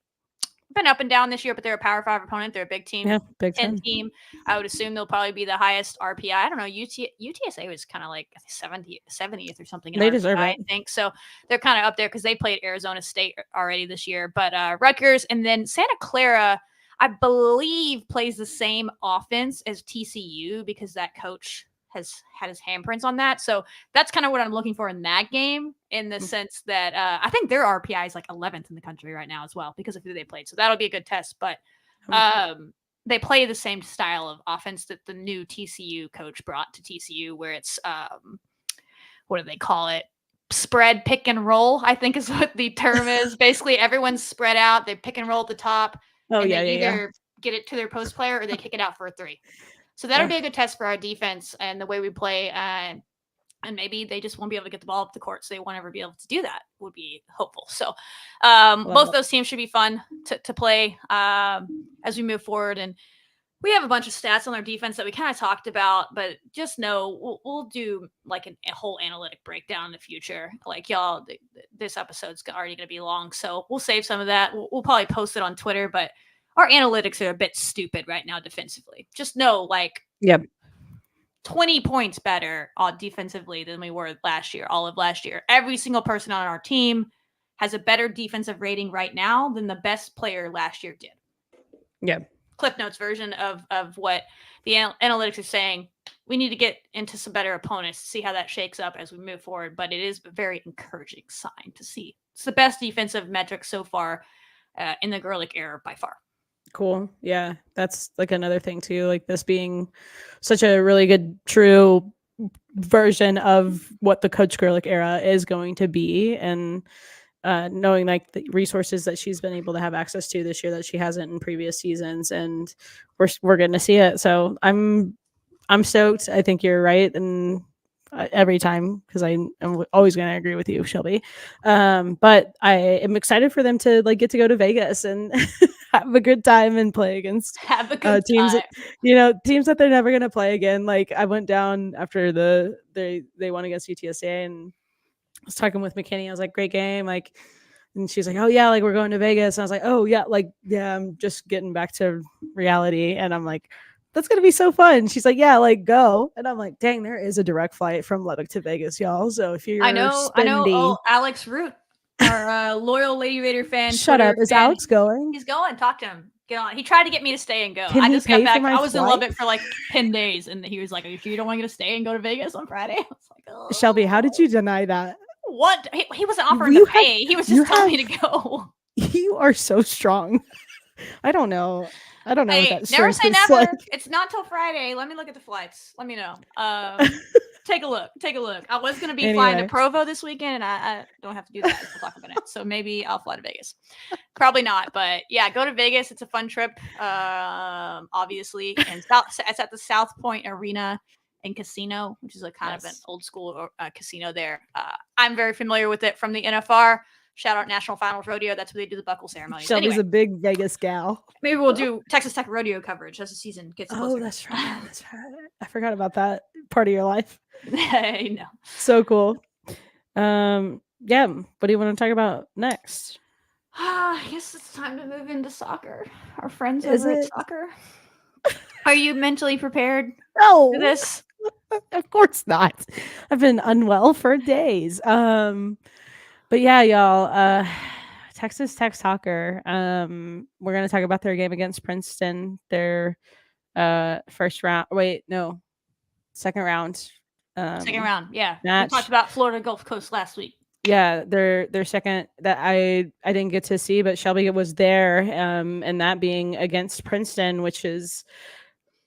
been up and down this year, but they're a Power 5 opponent. They're a Big Team, Big 10 team. I would assume they'll probably be the highest RPI. I don't know. UTSA was kind of like 70th or something. They RPI, deserve it. I think. So they're kind of up there because they played Arizona State already this year. But Rutgers and then Santa Clara, I believe, plays the same offense as TCU because that coach has had his handprints on that. So that's kind of what I'm looking for in that game, in the sense that I think their RPI is like 11th in the country right now as well because of who they played. So that'll be a good test. But they play the same style of offense that the new TCU coach brought to TCU, where it's what do they call it? Spread pick and roll, I think is what the term is. Basically, everyone's spread out. They pick and roll at the top, and they either get it to their post player or they kick it out for a 3. So that'll be a good test for our defense and the way we play. And maybe they just won't be able to get the ball up the court, so they won't ever be able to do that. Would be hopeful. So both those teams should be fun to play as we move forward. And we have a bunch of stats on our defense that we kind of talked about, but just know we'll do like a whole analytic breakdown in the future. Like y'all, this episode's already going to be long, so we'll save some of that. We'll probably post it on Twitter, but our analytics are a bit stupid right now defensively. Just know, like, 20 points better defensively than we were last year, all of last year. Every single person on our team has a better defensive rating right now than the best player last year did. Yeah. Cliff Notes version of what the analytics are saying. We need to get into some better opponents to see how that shakes up as we move forward, but it is a very encouraging sign to see. It's the best defensive metric so far in the Gerlich era by far. Cool. Yeah, that's like another thing too, like this being such a really good, true version of what the Coach Gerlich era is going to be, and knowing like the resources that she's been able to have access to this year that she hasn't in previous seasons, and we're going to see it. So I'm stoked. I think you're right, and every time, because I'm always going to agree with you, Shelby. But I am excited for them to like get to go to Vegas and have a good time and play against teams that, teams that they're never going to play again. Like I went down after they won against UTSA, and I was talking with McKinney. I was like, great game. Like, and she's like, oh yeah, like we're going to Vegas. And I was like, oh yeah, like, yeah, I'm just getting back to reality. And I'm like, that's going to be so fun. She's like, yeah, like go. And I'm like, dang, there is a direct flight from Lubbock to Vegas, y'all. So if you're I know. Oh, Alex Root, our loyal Lady Raider fan. Shut Twitter up. Is fan. Alex going? He's going. Talk to him. Get on. He tried to get me to stay and go. Can I just got back. I was flight? in Lubbock for like 10 days. And he was like, are you sure you don't want me to stay and go to Vegas on Friday? I was like, oh. Shelby, how did you deny that? What? He wasn't offering to pay. He was just telling me to go. You are so strong. I don't know. Hey, what that never say never. Like. It's not till Friday. Let me look at the flights. Let me know. Take a look. I was going to be flying to Provo this weekend, and I don't have to do that. We'll talk about it. So maybe I'll fly to Vegas. Probably not, but yeah, go to Vegas. It's a fun trip, obviously. And it's at the South Point Arena and Casino, which is a kind of an old school casino there. I'm very familiar with it from the NFR. Shout out National Finals Rodeo. That's where they do the buckle ceremony. Shelby's a big Vegas gal. Maybe we'll do Texas Tech rodeo coverage as the season gets closer. Oh, that's right. I forgot about that part of your life. I know. So cool. Yeah. What do you want to talk about next? I guess it's time to move into soccer. Our friends over at soccer. Are you mentally prepared for this? Of course not. I've been unwell for days. But yeah, y'all, Texas Tech soccer. We're going to talk about their game against Princeton, their second round. Second round, yeah. Match. We talked about Florida Gulf Coast last week. Yeah, their second that I didn't get to see, but Shelby was there, and that being against Princeton, which is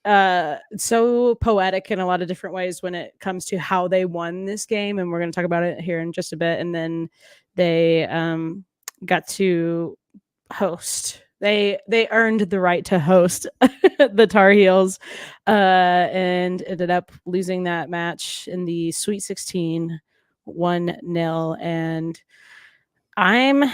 so poetic in a lot of different ways when it comes to how they won this game, and we're going to talk about it here in just a bit. And then they got to host. They earned the right to host the Tar Heels, and ended up losing that match in the Sweet 16, 1-0. And I'm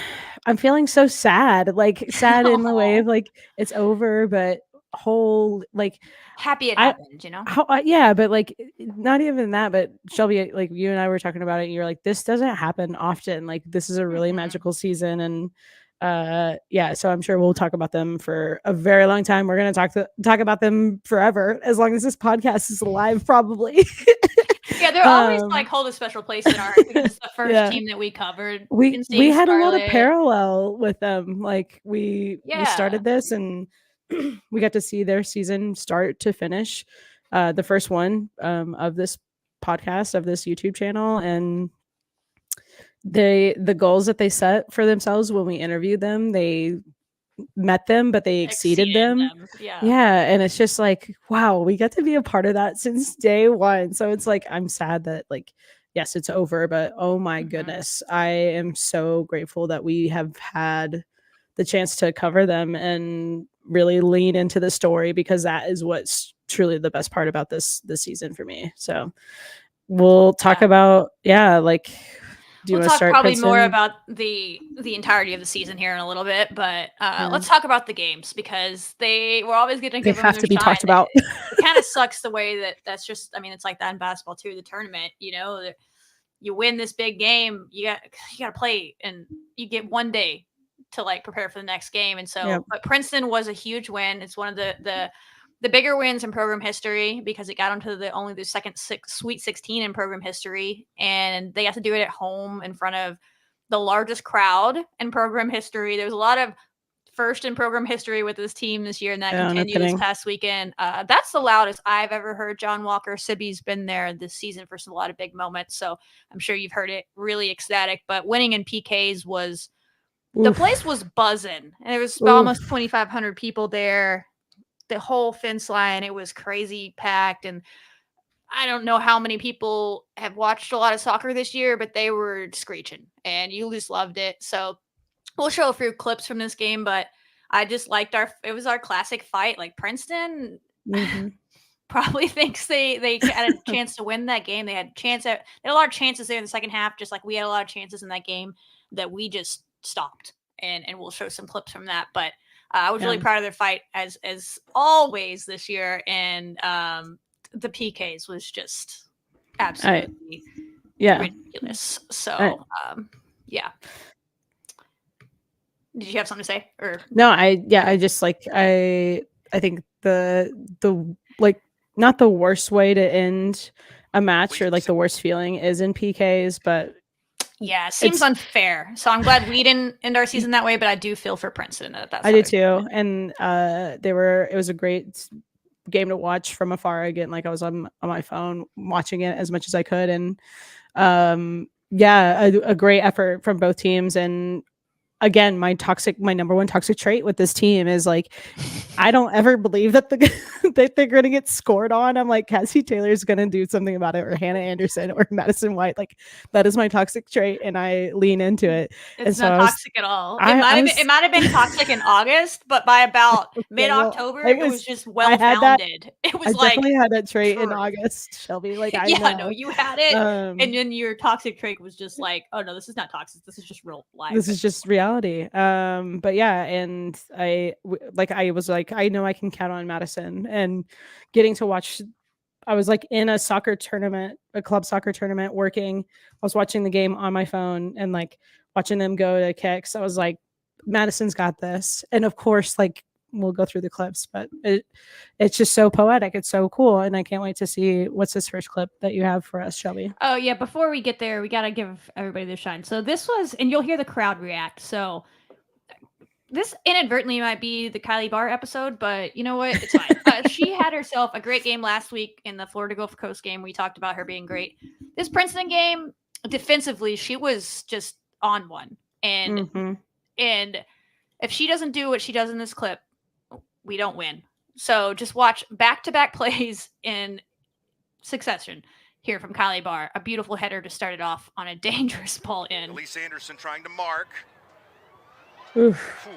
feeling so sad, like sad in the way of like it's over, but whole like happy it happened, you know? Yeah, but like not even that. But Shelby, like you and I were talking about it, and you're like, this doesn't happen often. Like this is a really magical season, and yeah. So I'm sure we'll talk about them for a very long time. We're gonna talk about them forever, as long as this podcast is alive, probably. Yeah, they're always like hold a special place in our heart because it's the first team that we covered. We had a lot of parallel with them. Like we started this and we got to see their season start to finish. the first one of this podcast, of this YouTube channel, and the goals that they set for themselves when we interviewed them, they met them, but they exceeded them. Yeah, and it's just like, wow, we got to be a part of that since day one. So it's like, I'm sad that, like, yes, it's over, but oh my goodness, I am so grateful that we have had the chance to cover them and really lean into the story, because that is what's truly the best part about this season for me. So we'll talk about, like, do you we'll want to talk start probably Princeton? more about the entirety of the season here in a little bit, but let's talk about the games, because we're always going to give them have their to be shine. talked about. It kind of sucks the way that's just, I mean, it's like that in basketball too, the tournament, you know, you win this big game, you got to play, and you get one day to like prepare for the next game. And so, but Princeton was a huge win. It's one of the bigger wins in program history, because it got onto only the second Sweet 16 in program history, and they got to do it at home in front of the largest crowd in program history. There was a lot of first in program history with this team this year, and that continued this past weekend. That's the loudest I've ever heard John Walker. Sibby's been there this season for a lot of big moments, so I'm sure you've heard it. Really ecstatic. But winning in PKs was, the place was buzzing, and there was almost 2,500 people there. The whole fence line, it was crazy packed, and I don't know how many people have watched a lot of soccer this year, but they were screeching, and you just loved it. So we'll show a few clips from this game, but I just liked it was our classic fight. Like, Princeton probably thinks they had a chance to win that game. They had a lot of chances there in the second half, just like we had a lot of chances in that game that we just stopped. And we'll show some clips from that. But I was really proud of their fight as always this year, and the PKs was just absolutely ridiculous. So yeah. Did you have something to say? Or no, I just like I think the like, not the worst way to end a match, or like the worst feeling, is in PKs, but yeah, it seems unfair. So I'm glad we didn't end our season that way, but I do feel for Princeton that that's I do too. And it was a great game to watch from afar. Again, like, I was on my phone watching it as much as I could, and a great effort from both teams. And again, my number one toxic trait with this team is, like, I don't ever believe that that they're going to get scored on. I'm like, Cassie Taylor's going to do something about it, or Hannah Anderson, or Madison White. Like, that is my toxic trait, and I lean into it. It's not toxic at all. It might have been toxic in August, but by about mid-October, it was just well-founded. It was I definitely had that trait in August, Shelby. Like, I know. You had it, and then your toxic trait was just like, oh no, this is not toxic. This is just real life. This is just reality. But yeah, and I was like, I know I can count on Madison, and getting to watch. I was like in a soccer tournament, a club soccer tournament, working. I was watching the game on my phone and like watching them go to kicks. I was like, Madison's got this. And of course, like, we'll go through the clips, but it's just so poetic. It's so cool. And I can't wait to see what's this first clip that you have for us, Shelby. Oh yeah. Before we get there, we got to give everybody their shine. So this was, and you'll hear the crowd react. So this inadvertently might be the Kylie Barr episode, but you know what? It's fine. She had herself a great game last week in the Florida Gulf Coast game. We talked about her being great. This Princeton game, defensively, she was just on one. And if she doesn't do what she does in this clip, we don't win. So just watch back-to-back plays in succession here from Kylie Barr. A beautiful header to start it off on a dangerous ball in. Elise Anderson trying to mark.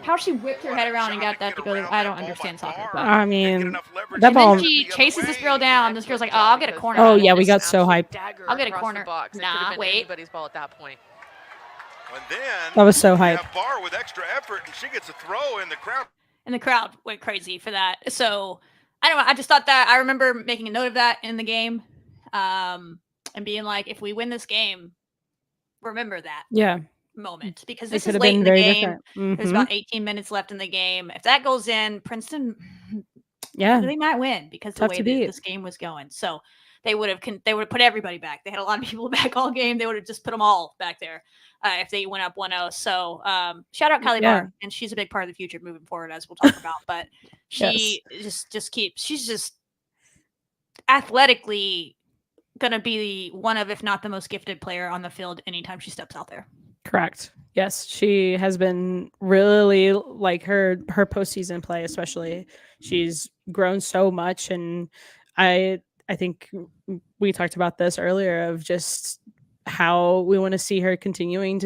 How she whipped her head around and got that to go. I don't understand soccer. But. I mean, that ball. Then she chases this girl down. This girl's like, "Oh, I'll get a corner." Oh yeah, we got so hyped. I'll get a corner. Nah, wait. Anybody's ball at that point. And then that was so hyped. Barr with extra effort, and she gets a throw in the crowd. And the crowd went crazy for that. So I don't know. I just thought that I remember making a note of that in the game, and being like, if we win this game, remember that. Yeah. Moment, because this is late in the game. There's about 18 minutes left in the game. If that goes in, Princeton, they might win, because the way that this game was going. So they would have put everybody back. They had a lot of people back all game. They would have just put them all back there if they went up 1-0. So shout out Kylie Barr, and she's a big part of the future moving forward, as we'll talk about. But she just keeps. She's just athletically going to be one of, if not the most gifted player on the field anytime she steps out there. Correct. Yes, she has been really like her postseason play, especially. She's grown so much, and I think we talked about this earlier of just how we want to see her continuing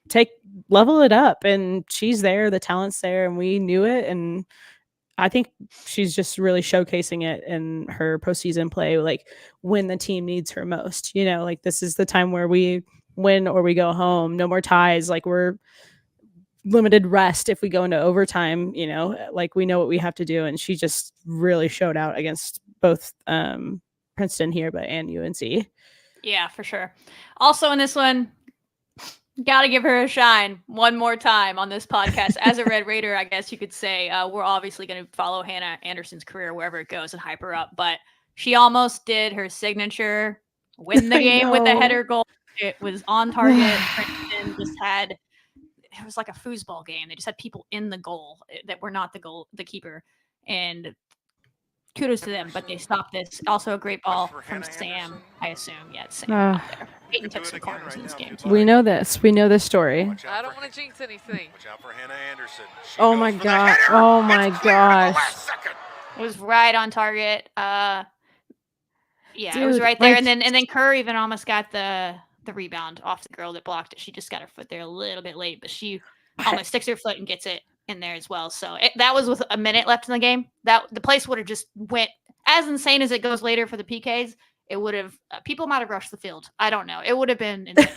to level it up, and she's there, the talent's there, and we knew it, and I think she's just really showcasing it in her postseason play, like when the team needs her most. Like this is the time where we win or we go home. No more ties. Like we're limited rest if we go into overtime. Like we know what we have to do, and she just really showed out against both Princeton here, and UNC. Yeah, for sure. Also in this one, gotta give her a shine one more time on this podcast. As a Red Raider, I guess you could say we're obviously going to follow Hannah Anderson's career wherever it goes and hype her up. But she almost did her signature win the game with a header goal. It was on target. Princeton just had, it was like a foosball game. They just had people in the goal that were not the keeper. And kudos to them, but they stopped this. Also a great ball from Sam, I assume. Yeah, it's Sam out there. Peyton took some corners in this game, too. We know this. We know this story. I don't want to jinx anything. Watch out for Hannah Anderson. Oh my god. Oh my gosh. It was right on target. Yeah, Dude, it was right there. like- And then Kerr even almost got the rebound off the girl that blocked it. She just got her foot there a little bit late, but she almost sticks her foot and gets it in there as well. So that was with a minute left in the game. That the place would have just went as insane as it goes later for the PKs. It would have people might have rushed the field. I don't know. It would have been insane.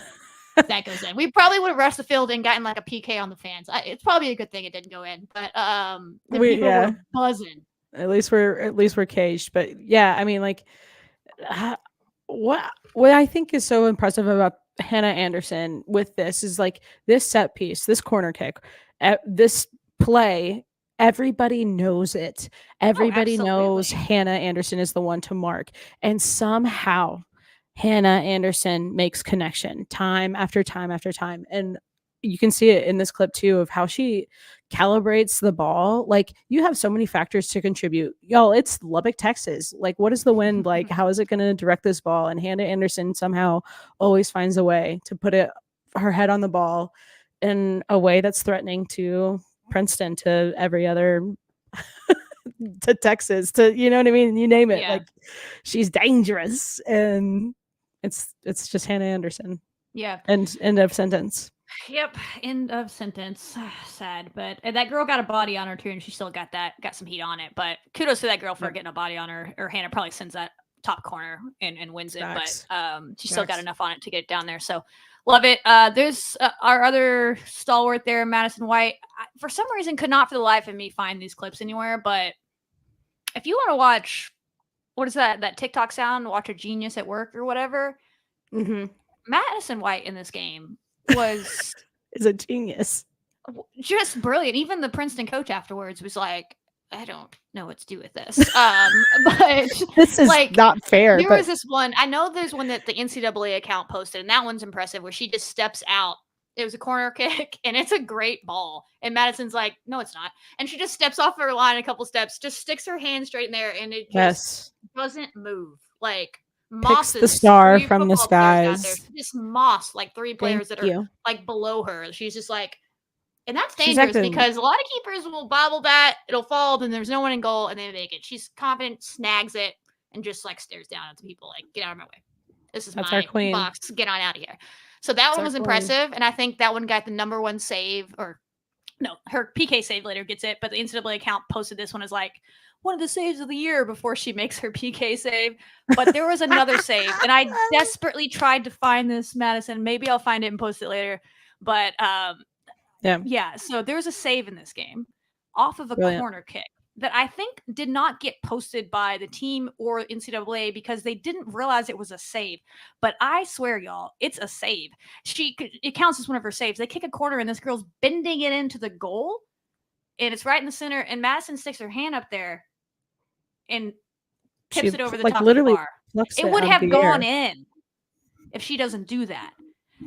That goes in. We probably would have rushed the field and gotten like a PK on the fans. It's probably a good thing it didn't go in. But the people were buzzing. At least we're caged. But yeah, I mean, like what I think is so impressive about Hannah Anderson with this is like this set piece, this corner kick, this play. Everybody knows it. Everybody knows Hannah Anderson is the one to mark, and somehow Hannah Anderson makes connection time after time after time. And you can see it in this clip too of how she calibrates the ball. Like you have so many factors to contribute. Y'all, it's Lubbock, Texas. Like what is the wind like? How is it going to direct this ball? And Hannah Anderson somehow always finds a way to put her head on the ball in a way that's threatening to Princeton, to every other to Texas, to you know what I mean? You name it. Yeah. Like she's dangerous, and it's just Hannah Anderson. Yeah. And end of sentence. Yep. End of sentence. Sad, but that girl got a body on her too, and she still got some heat on it. But kudos to that girl for getting a body on her. Or Hannah probably sends that top corner and wins it. Facts. But she still got enough on it to get it down there. So love it. There's our other stalwart there, Madison White. For some reason, could not for the life of me find these clips anywhere. But if you want to watch, what is that TikTok sound? Watch a genius at work or whatever. Mm-hmm. Madison White in this game was is a genius, just brilliant. Even the Princeton coach afterwards was like, I don't know what to do with this. But this is like not fair. There was this one. I know there's one that the NCAA account posted, and that one's impressive, where she just steps out. It was a corner kick, and it's a great ball. And Madison's like, no, it's not. And she just steps off her line a couple steps, just sticks her hand straight in there, and it just doesn't move. Like Moss picks the star from the She skies. just Moss, like three players that are like below her. She's just like, and that's dangerous because a lot of keepers will bobble that, it'll fall, then there's no one in goal, and they make it. She's confident, snags it, and just like stares down at the people like, get out of my way. This is that's my our queen. Box. Get on out of here. So that one was impressive, and I think that one got the number one save, or no, her PK save later gets it, but the NCAA account posted this one as like one of the saves of the year before she makes her PK save. But there was another save, and I desperately tried to find this, Madison. Maybe I'll find it and post it later. But yeah. So there was a save in this game off of a corner kick that I think did not get posted by the team or NCAA because they didn't realize it was a save. But I swear, y'all, it's a save. It counts as one of her saves. They kick a corner, and this girl's bending it into the goal, and it's right in the center. And Madison sticks her hand up there and tips it over the top of the bar. It would have gone in if she doesn't do that.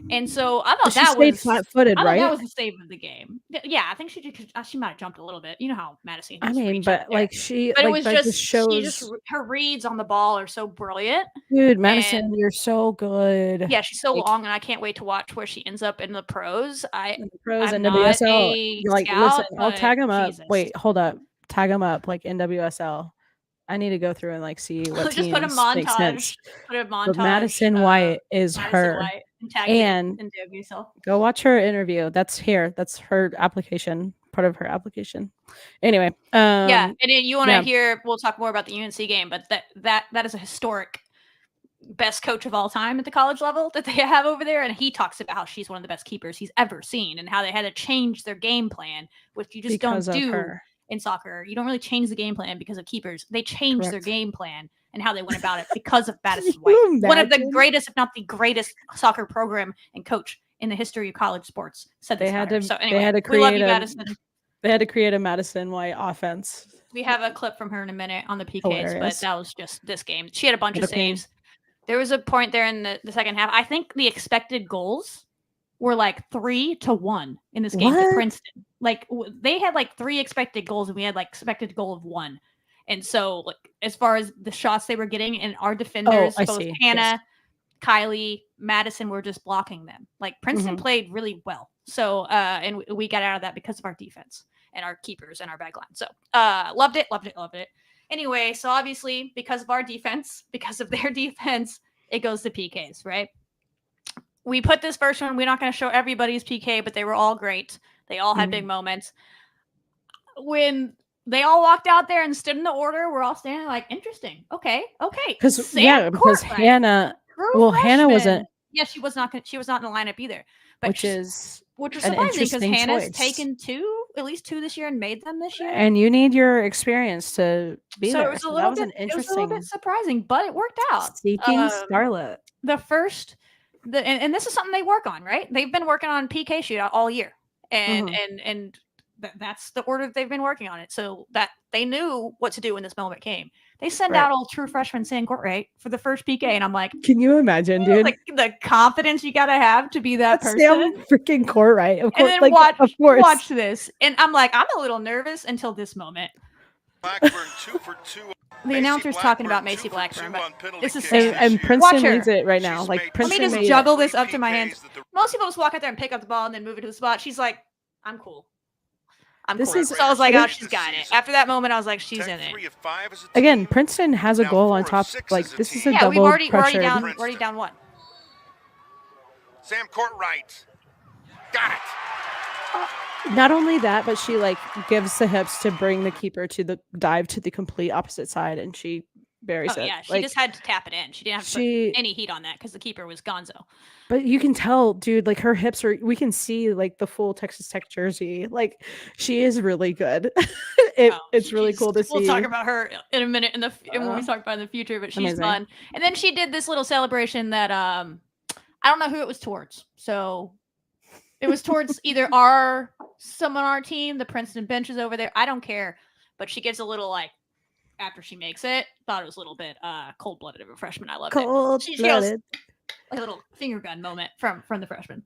And so I thought She that stayed was flat-footed, I thought that right? was the save of the game. Yeah, I think she might have jumped a little bit. You know how Madison I can just mean, reach up but there. like she, But it like was that just she just shows, her reads on the ball are so brilliant. dude, Madison, And you're so good. yeah, she's so Like, long, and I can't wait to watch where she ends up in the pros. in the pros, I'm not NWSL. a You're like, listen, scout, I'll but tag them up. Jesus. Wait, hold up, tag them up like NWSL. I need to go through and like see what Just put a teams make sense. montage. Put a montage. But Madison White is Madison her. White and tag And it in WSL. go watch her interview. That's here. That's her application. Part of her application. Anyway. Yeah, and then you want to yeah. hear? We'll talk more about the UNC game, but that is a historic best coach of all time at the college level that they have over there, and he talks about how she's one of the best keepers he's ever seen, and how they had to change their game plan, which you just Because don't of do her. in soccer. You don't really change the game plan because of keepers. They changed their Correct. game plan and how they went about it because of Madison you White, one of the imagine? greatest, if not the greatest, soccer program and coach in the history of college sports. Said this They had about her. to. So anyway, They had to we love you, create a. Madison. They had to create a Madison White offense. We have a clip from her in a minute on the PKs, Hilarious. but that was just this game. She had a bunch What of a queen. saves. There was a point there in the second half. I think the expected goals were like 3-1 in this game to What? Princeton. Like they had like 3 expected goals, and we had like expected goal of 1. And so, like as far as the shots they were getting, and our defenders, I both see. Hannah, Yes. Kylie, Madison, were just blocking them. Like Princeton played really well. So, and we got out of that because of our defense and our keepers and our back line. So, loved it. Anyway, so obviously because of our defense, because of their defense, it goes to PKs, right? We put this first one. We're not going to show everybody's PK, but they were all great. They all had big moments. When they all walked out there and stood in the order, we're all standing like, interesting. Okay. Because Hannah. Well, Hannah wasn't. Yeah, she was not in the lineup either. But Which is an surprising because interesting Hannah's choice. taken at least two this year and made them this year. And you need your experience to be So there. it was a So little that was bit, an it was a interesting. little bit surprising, but it worked out. Seeking Scarlet. The first, and this is something they work on, right? They've been working on PK shootout all year, and that's the order that they've been working on it. So that they knew what to do when this moment came. They send out all true freshman Sam Courtwright for the first PK, and I'm like, can you imagine, dude? Like the confidence you gotta have to be that person. Sam freaking Courtwright, of course. And then of course. watch this, and I'm like, I'm a little nervous until this moment. Blackburn 2 for 2. The announcer's talking about Macy Blackburn, but this is and, Sam. Princeton needs it right now. Like Let Princeton me just juggle this up to my hands. Most people just walk out there and pick up the ball and then move it to the spot. She's like, I'm cool. So I was like, oh, she's got it. After that moment, I was like, she's in it. Again, Princeton has a goal on top. Like this is a double we're already pressure. down 1. Sam Courtwright got it. Not only that, but she like gives the hips to bring the keeper to the dive to the complete opposite side, and she buries it. Yeah, she just had to tap it in. She didn't have to put any heat on that because the keeper was gonzo. But you can tell, dude, like her hips are. We can see like the full Texas Tech jersey. Like she is really good. It's really cool to see. We'll talk about her in a minute when we talk about in the future. But she's amazing. fun. And then she did this little celebration that I don't know who it was towards. So it was towards either someone on our team, the Princeton bench is over there. I don't care. But she gives a little like after she makes it. Thought it was a little bit cold-blooded of a freshman. I loved it. She goes, a little finger gun moment from the freshman.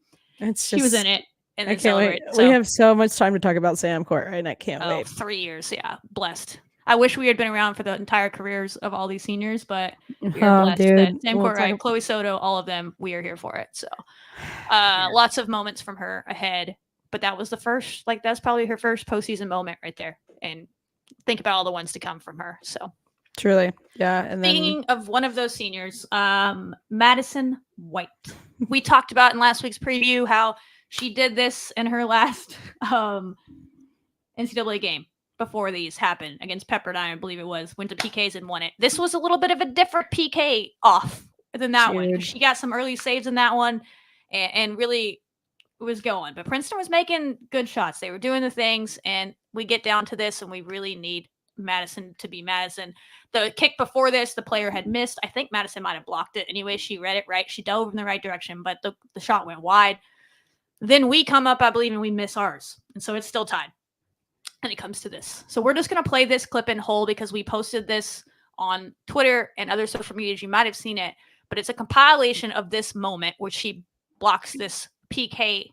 She was in it. And I can't wait. So, we have so much time to talk about Sam Courtwright, and I can't wait. 3 years, yeah. Blessed. I wish we had been around for the entire careers of all these seniors, but we are blessed that Sam Courtwright, Chloe Soto, all of them, we are here for it. So lots of moments from her ahead. But that was the first, that's probably her first postseason moment right there. And think about all the ones to come from her. So truly. Yeah. And speaking of one of those seniors, Madison White. We talked about in last week's preview how she did this in her last NCAA game before these happened against Pepperdine, I believe it was, went to PKs and won it. This was a little bit of a different PK off than that one. She got some early saves in that one and really was going. But Princeton was making good shots. They were doing the things, and we get down to this, and we really need Madison to be Madison. The kick before this, the player had missed. I think Madison might have blocked it. Anyway, she read it right. She dove in the right direction, but the shot went wide. Then we come up, I believe, and we miss ours. And so it's still tied. And it comes to this. So we're just going to play this clip in whole because we posted this on Twitter and other social medias. You might have seen it, but it's a compilation of this moment where she blocks this PK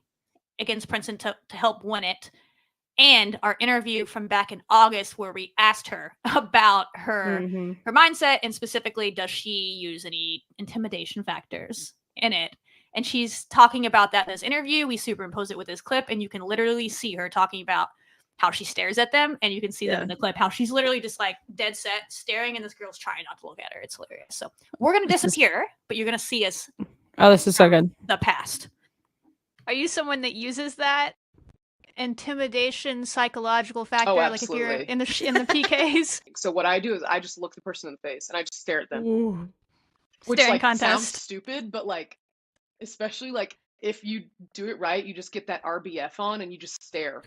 against Princeton to help win it. And our interview from back in August where we asked her about her mindset, and specifically, does she use any intimidation factors in it? And she's talking about that in this interview. We superimpose it with this clip, and you can literally see her talking about how she stares at them, and you can see them in the clip, how she's literally just like dead set staring, and this girl's trying not to look at her. It's hilarious. So we're going to disappear, but you're going to see us. Oh, this is so good. The past. Are you someone that uses that intimidation psychological factor? Like if you're in the PKs? So what I do is I just look the person in the face and I just stare at them. Ooh. Which Staring like contest. sounds stupid, but like especially like if you do it right, you just get that RBF on and you just stare.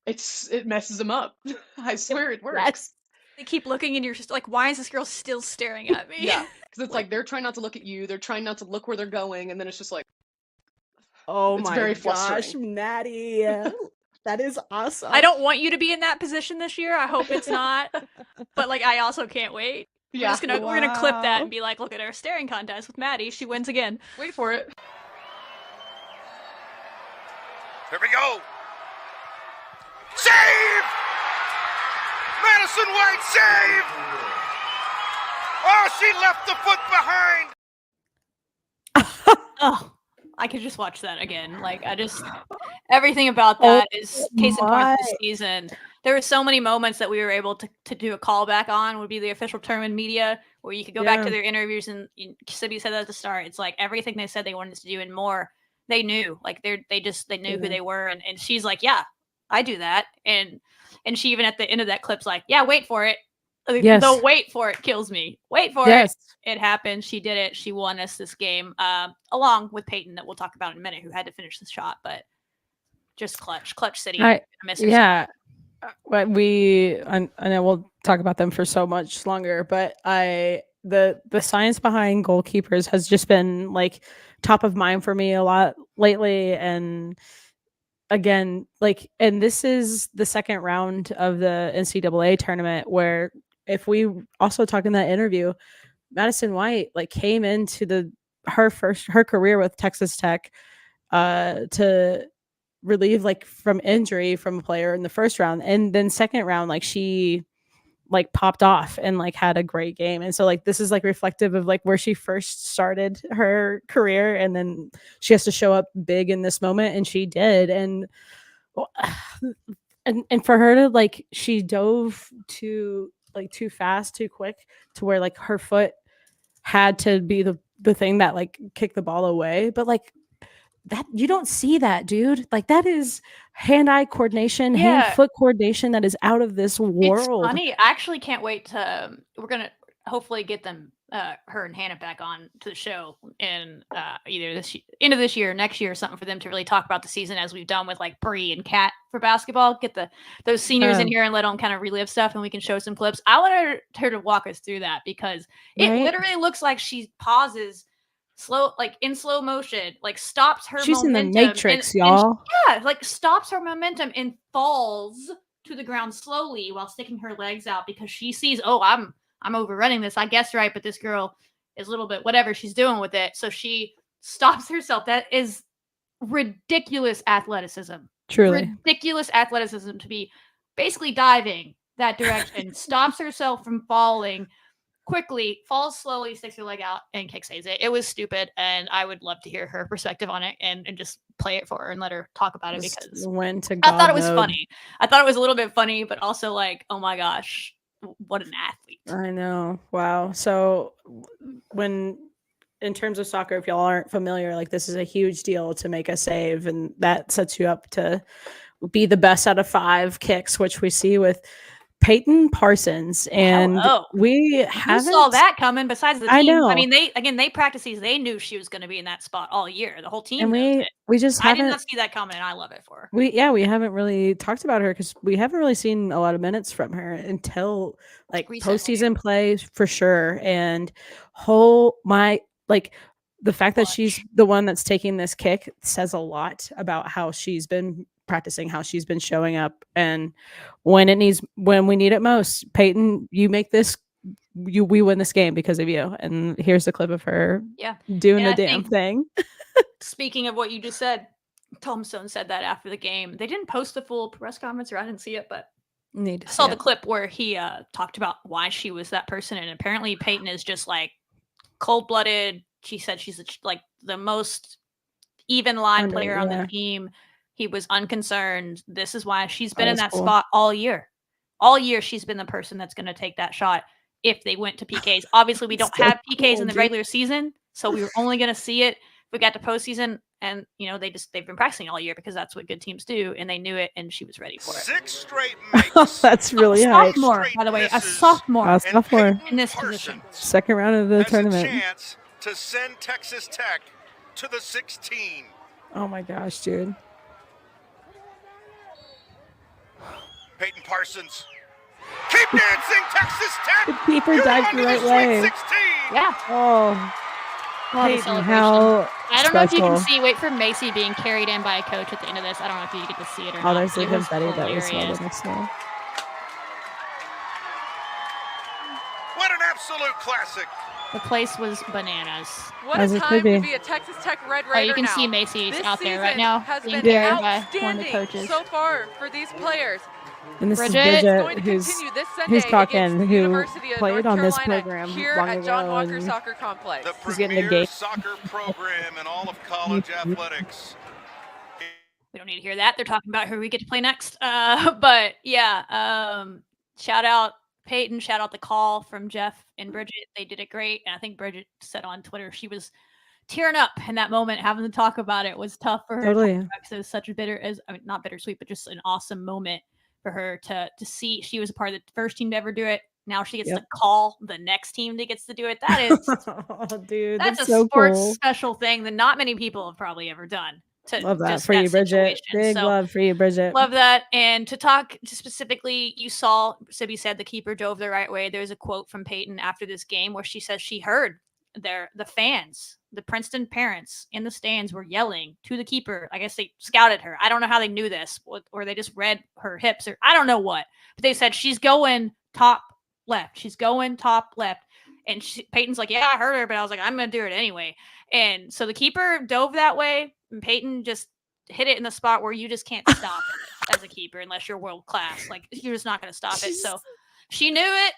It messes them up. I swear it works. Yes. They keep looking and you're just like, why is this girl still staring at me? Yeah, because it's like they're trying not to look at you, they're trying not to look where they're going, and then it's just like, oh it's my very gosh, frustrating. Maddie. That is awesome. I don't want you to be in that position this year. I hope it's not. But like, I also can't wait. Yeah. We're gonna clip that and be like, look at our staring contest with Maddie. She wins again. Wait for it. Here we go. Save! Madison White save! Oh, she left the foot behind. Oh, I could just watch that again. Like, everything about that is case in point this season. There were so many moments that we were able to do a callback on, would be the official tournament media, where you could go back to their interviews, and Sibby said that at the start. It's like everything they said they wanted us to do and more, they knew. Like they knew who they were, and she's like, yeah, I do that. And she even at the end of that clip's like, yeah, wait for it. Yes. The wait for it kills me. Wait for it. It happened. She did it. She won us this game, along with Peyton, that we'll talk about in a minute, who had to finish the shot, but just clutch city. I miss her. Yeah. But I know we'll talk about them for so much longer, but the science behind goalkeepers has just been like top of mind for me a lot lately. And again, like, and this is the second round of the NCAA tournament, where if we also talk in that interview, Madison White like came into her career with Texas Tech to relieve like from injury from a player in the first round, and then second round like she like popped off and like had a great game. And so like this is like reflective of like where she first started her career, and then she has to show up big in this moment, and she did. And for her to like, she dove too fast, too quick, to where like her foot had to be the thing that like kicked the ball away. But like that, you don't see that, dude. Like that is hand-eye coordination, hand-foot coordination that is out of this world. It's funny. I actually can't wait to. We're gonna hopefully get them, her and Hannah, back on to the show in either end of this year or next year or something, for them to really talk about the season as we've done with like Bree and Kat for basketball. Get those seniors in here and let them kind of relive stuff, and we can show some clips. I want her to walk us through that, because it literally looks like she pauses. In slow motion, like stops her She's momentum. In the Matrix, y'all. Like stops her momentum and falls to the ground slowly while sticking her legs out, because she sees, oh, I'm overrunning this. I guess right, but this girl is a little bit whatever she's doing with it. So she stops herself. That is ridiculous athleticism. Truly. Ridiculous athleticism to be basically diving that direction, stops herself from falling. Quickly falls slowly, sticks her leg out, and kick saves it. It was stupid, and I would love to hear her perspective on it and just play it for her and let her talk about it, because I thought it was funny. I thought it was a little bit funny, but also like, oh my gosh, what an athlete. I know. Wow. So in terms of soccer, if y'all aren't familiar, like this is a huge deal to make a save, and that sets you up to be the best out of 5 kicks, which we see with Peyton Parsons, and we haven't saw that coming. Besides the team, I know. I mean, they practiced these. They knew she was going to be in that spot all year. The whole team. And we just I did not see that coming, and I love it for her. We haven't really talked about her, because we haven't really seen a lot of minutes from her until like postseason play for sure. And the fact that she's the one that's taking this kick says a lot about how she's been practicing, how she's been showing up, and when we need it most. Peyton, you make this, we win this game because of you. And here's the clip of her doing the damn thing. Speaking of what you just said, Tombstone said that after the game. They didn't post the full press conference, or I didn't see it, but Need to I saw see the it. clip where he talked about why she was that person, and apparently Peyton is just like cold-blooded. She said she's like the most even line player on the team. He was unconcerned. This is why she's been in that spot all year. All year she's been the person that's going to take that shot if they went to PKs. Obviously, we don't have PKs in the regular season, so we were only going to see it if we got to postseason. And they've been practicing all year because that's what good teams do, and they knew it, and she was ready for it. 6 straight makes. That's really high. Sophomore, by the way, a sophomore in this position. Second round of the has tournament. a chance to send Texas Tech to the 16. Oh my gosh, dude. Peyton Parsons. Keep dancing, Texas Tech. The keeper dived the right way. 16. Yeah. Oh. Peyton, how I don't know if you can special. see. Wait for Macy being carried in by a coach at the end of this. I don't know if you get to see it or not. Oh, there's the It was confetti that was hilarious. next to him. What an absolute classic. The place was bananas. What As a it time could be. to be a Texas Tech Red Raider Oh, you can now. see Macy's This out there right season now has being been carried by one of the outstanding coaches. so far for these players. And this Bridget is Going Bridget, to who's continue this Sunday who's talking, against the who University of played North on this Carolina program here long at John ago, Walker and Soccer Complex. The He's getting the premier game. soccer program in all of college athletics. We don't need to hear that. They're talking about who we get to play next. But yeah, shout out Peyton. Shout out the call from Jeff and Bridget. They did it great. And I think Bridget said on Twitter she was tearing up in that moment. Having to talk about it was tough for her. Totally. Because it was such a not bittersweet, but just an awesome moment for her to see. She was a part of the first team to ever do it. Now she gets to call the next team that gets to do it. That is, oh, dude, that's a so sports cool. special thing that not many people have probably ever done. Love that for you, Bridget. Big love for you, Bridget. Love that. And to talk specifically, you saw Sibby said the keeper dove the right way. There's a quote from Peyton after this game where she says she heard the fans, the Princeton parents in the stands were yelling to the keeper. I guess they scouted her. I don't know how they knew this, or they just read her hips, or I don't know what. But they said she's going top left. She's going top left. And Peyton's like, yeah, I heard her, but I was like, I'm going to do it anyway. And so the keeper dove that way, and Peyton just hit it in the spot where you just can't stop it as a keeper unless you're world class. Like, you're just not going to stop it. So she knew it.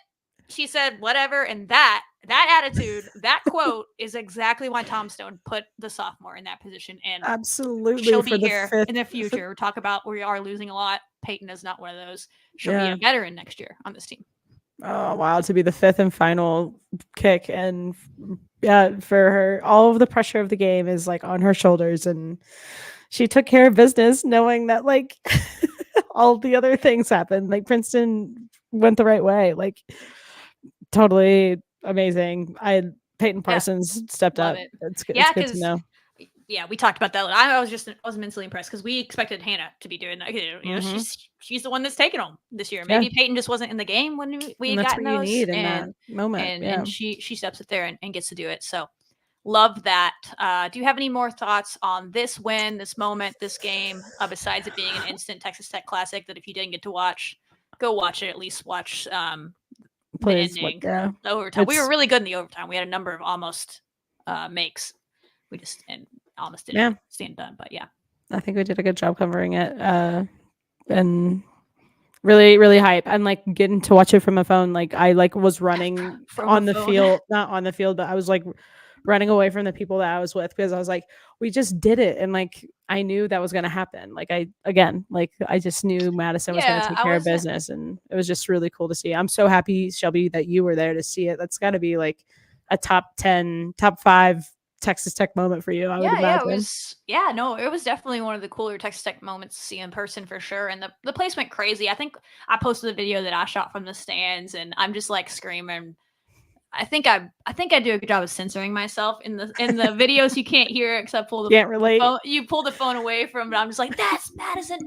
She said, whatever. And that attitude, that quote is exactly why Tombstone put the sophomore in that position. And absolutely, she'll be here in the future. We'll talk about we are losing a lot. Peyton is not one of those. She'll be a veteran next year on this team. Oh wow, to be the fifth and final kick, and for her, all of the pressure of the game is like on her shoulders, and she took care of business knowing that like all the other things happened. Like Princeton went the right way. Like totally amazing. Peyton Parsons stepped up. It's good to know. Yeah, we talked about that. I was immensely impressed because we expected Hannah to be doing that. You know, she's the one that's taken them this year. Maybe Peyton just wasn't in the game when we got those. You need in that moment. And she steps up there and gets to do it. So love that. Do you have any more thoughts on this win, this moment, this game, besides it being an instant Texas Tech classic that if you didn't get to watch, go watch it. At least watch the ending, the overtime. We were really good in the overtime. We had a number of almost makes. We just almost didn't stand done, but yeah. I think we did a good job covering it. And really, really hype. I'm like getting to watch it from a phone. Like I was running on the field, not on the field, but I was like running away from the people that I was with because I was like, we just did it. And like, I knew that was going to happen. Like I just knew Madison was going to take care of business, and it was just really cool to see. I'm so happy, Shelby, that you were there to see it. That's got to be like a top 10, top 5 Texas Tech moment for you, I would imagine. It was definitely one of the cooler Texas Tech moments to see in person for sure. And the place went crazy. I think I posted a video that I shot from the stands, and I'm just like screaming. I think I do a good job of censoring myself in the videos. You can't hear it except pull the phone. You pull the phone away from it. I'm just like, that's Madison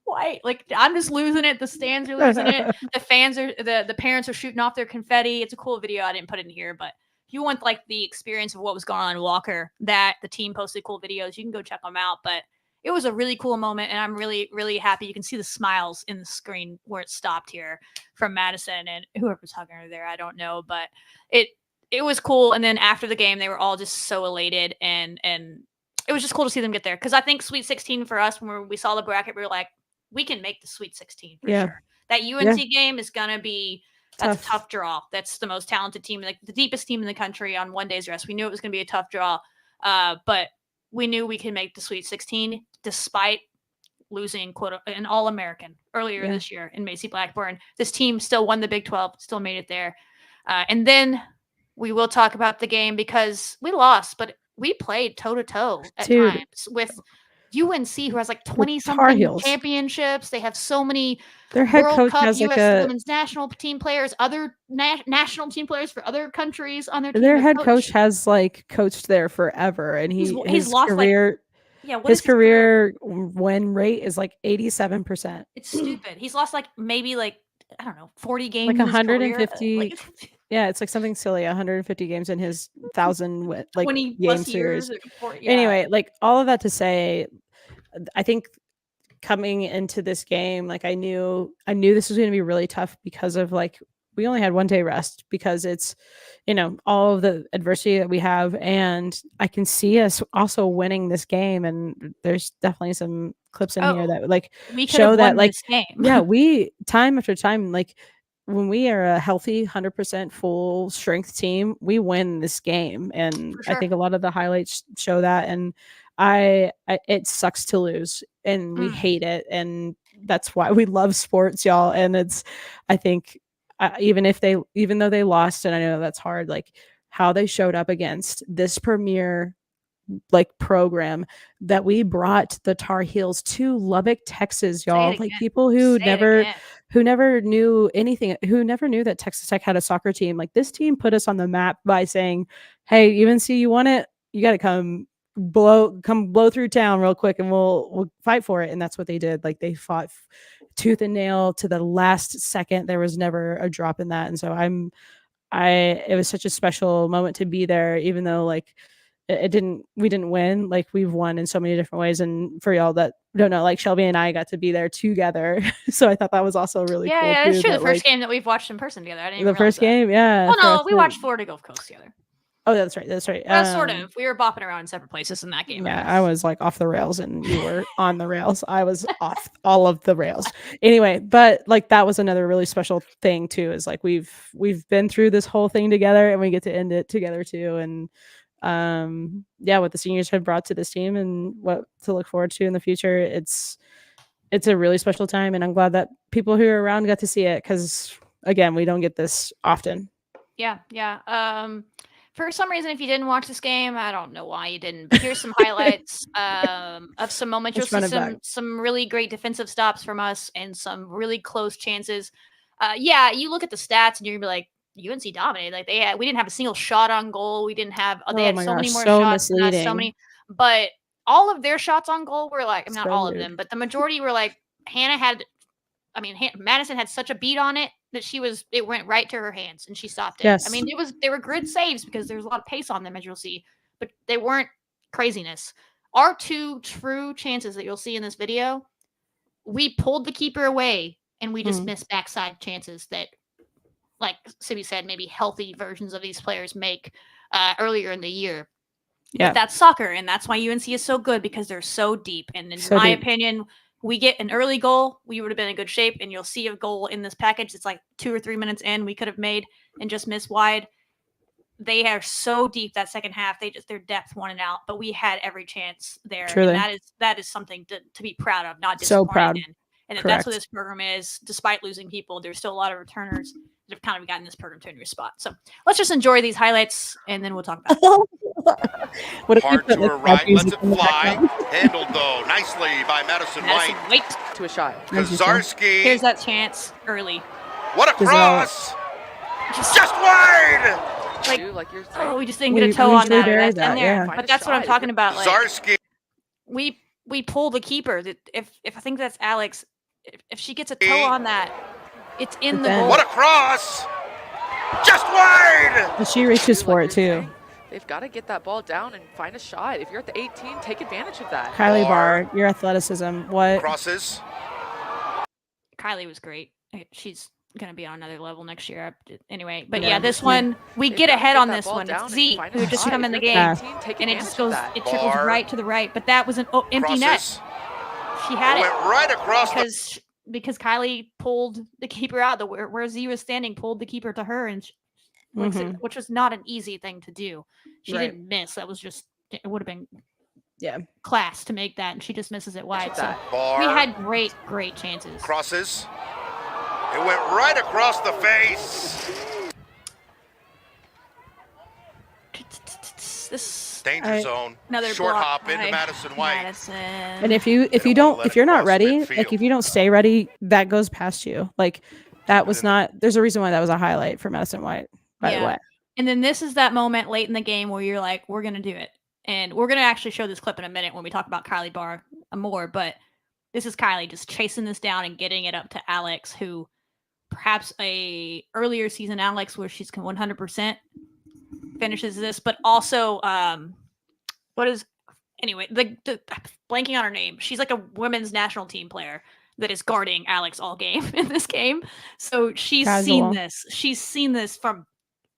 White. Like I'm just losing it. The stands are losing it. The fans are the parents are shooting off their confetti. It's a cool video. I didn't put it in here, but if you want like the experience of what was going on in Walker, that the team posted cool videos, you can go check them out. But it was a really cool moment, and I'm really, really happy. You can see the smiles in the screen where it stopped here from Madison and whoever's hugging her there. I don't know, but it was cool. And then after the game, they were all just so elated, and it was just cool to see them get there because I think Sweet 16 for us when we saw the bracket, we were like, we can make the Sweet 16 for sure. That UNC game is gonna be that's a tough draw. That's the most talented team, like the deepest team in the country on one day's rest. We knew it was gonna be a tough draw, but we knew we could make the Sweet 16 despite losing an All-American earlier this year in Macy Blackburn. This team still won the Big 12, still made it there. And then we will talk about the game because we lost, but we played toe-to-toe at times with UNC, who has like 20-something championships. They have so many their head World coach Cup, has U.S. like a women's national team players, other national team players for other countries on their team. Their head coach has like coached there forever, and he's lost career. What his is career win rate is like 87%. It's stupid. He's lost like maybe like I don't know 40 games, like in his 150. career. Yeah, it's like something silly. 150 games in his 1,000 like 20 game plus series. Years. Anyway, like all of that to say, I think coming into this game, like I knew this was going to be really tough because of like we only had 1 day rest because it's all of the adversity that we have, and I can see us also winning this game, and there's definitely some clips in here that like we show that like this game. yeah, we time after time, like when we are a healthy 100% full strength team, we win this game, and I think a lot of the highlights show that. And I it sucks to lose, and we hate it, and that's why we love sports, y'all. And it's I think even though they lost, and I know that's hard, like how they showed up against this premier like program that we brought the Tar Heels to Lubbock, Texas, y'all. Like people who never knew anything, who never knew that Texas Tech had a soccer team. Like this team put us on the map by saying, "Hey, UNC, you want it? You got to come blow through town real quick, and we'll fight for it." And that's what they did. Like they fought tooth and nail to the last second. There was never a drop in that, and so it was such a special moment to be there, even though like we didn't win. Like we've won in so many different ways, and for y'all that don't know, like Shelby and I got to be there together, so I thought that was also really cool. Yeah, that's true. The first game that we've watched in person together. I didn't the first game, yeah. Well, no, we watched Florida Gulf Coast together. Oh, that's right. Sort of. We were bopping around in separate places in that game. Yeah, I was like off the rails, and you were on the rails. I was off all of the rails. Anyway, but like that was another really special thing too. Is like we've been through this whole thing together, and we get to end it together too. And what the seniors have brought to this team and what to look forward to in the future. It's a really special time, and I'm glad that people who are around got to see it because again, we don't get this often. Yeah. For some reason, if you didn't watch this game, I don't know why you didn't, but here's some highlights of some moments. You'll see some really great defensive stops from us and some really close chances. You look at the stats and you're gonna be like, UNC dominated. Like we didn't have a single shot on goal. We didn't have. They had so many more shots. So many, but all of their shots on goal were like, not all of them, but the majority were like Madison had such a beat on it that it went right to her hands and she stopped it. Yes. I mean, they were good saves because there's a lot of pace on them, as you'll see, but they weren't craziness. Our 2 true chances that you'll see in this video, we pulled the keeper away and we just missed backside chances that, like Sibby said, maybe healthy versions of these players make earlier in the year. Yeah. But that's soccer, and that's why UNC is so good because they're so deep. And in my opinion, we get an early goal, we would have been in good shape, and you'll see a goal in this package. It's like 2 or 3 minutes in, we could have made and just missed wide. They are so deep that second half. Their depth won it out, but we had every chance there. Truly. And that is something to be proud of, not so proud. in. And that's what this program is. Despite losing people, there's still a lot of returners that have kind of gotten this program to a new spot. So let's just enjoy these highlights, and then we'll talk about it. Hard to her right, lets it fly. Handled, though, nicely by Madison White. To a shot. Kazarski. Here's that chance early. What a cross! Just wide! We just didn't get a toe on that. But that's what I'm talking about. Like, Kazarski. We pull the keeper. If I think that's Alex, if she gets a toe on that, it's in the goal. What a cross! Just wide! But she reaches for it too. They've got to get that ball down and find a shot. If you're at the 18, take advantage of that. Kylie Barr, your athleticism. What? Crosses. Kylie was great. She's gonna be on another level next year. Anyway, but Yeah. yeah, this one we They've get gotta ahead get on that this ball one. down It's and Z find a who just shot. come If in the you're game, 18, take and it just advantage of goes, that. it trickles Bar. right to the right. But that was an empty net. Crosses. She had It it went right across the because Kylie pulled the keeper out. Where Z was standing, pulled the keeper to her, and which was not an easy thing to do. She Right. didn't miss. That was just, it would have been Yeah. class to make that, and she just misses it wide. So Bar. we had great chances. Crosses. It went right across the face. This Danger zone. another Short block hop into by Madison White. Madison. And if you're let it not cross ready, midfield. like if you don't stay ready, that goes past you. Like that was not. There's a reason why that was a highlight for Madison White. By the way. And then this is that moment late in the game where you're like, we're gonna do it, and we're gonna actually show this clip in a minute when we talk about Kylie Barr more. But this is Kylie just chasing this down and getting it up to Alex, who perhaps a earlier season Alex where she's 100% finishes this, but also what is anyway the blanking on her name. She's like a women's national team player that is guarding Alex all game in this game. So she's seen this. She's seen this from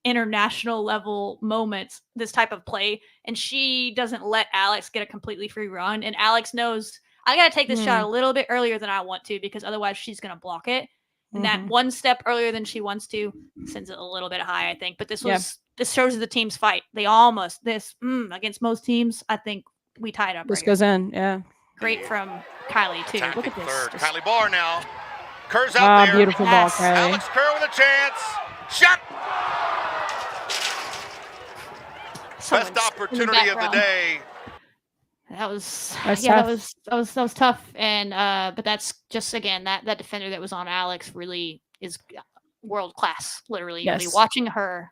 international level moments, this type of play, and she doesn't let Alex get a completely free run. And Alex knows I got to take this shot a little bit earlier than I want to because otherwise she's going to block it. And that one step earlier than she wants to sends it a little bit high, I think. But this shows the team's fight. They almost against most teams, I think we tied up. This goes in, yeah. Great from Kylie too. Attacking Look at this. Third. Kylie Barr now. Kerr's out there. Beautiful ball, Kylie. Alex Kerr with a chance. Shot. Best opportunity of the day. That was tough. that was tough, and but that's just again that defender that was on Alex really is world class. Literally, you'll be watching her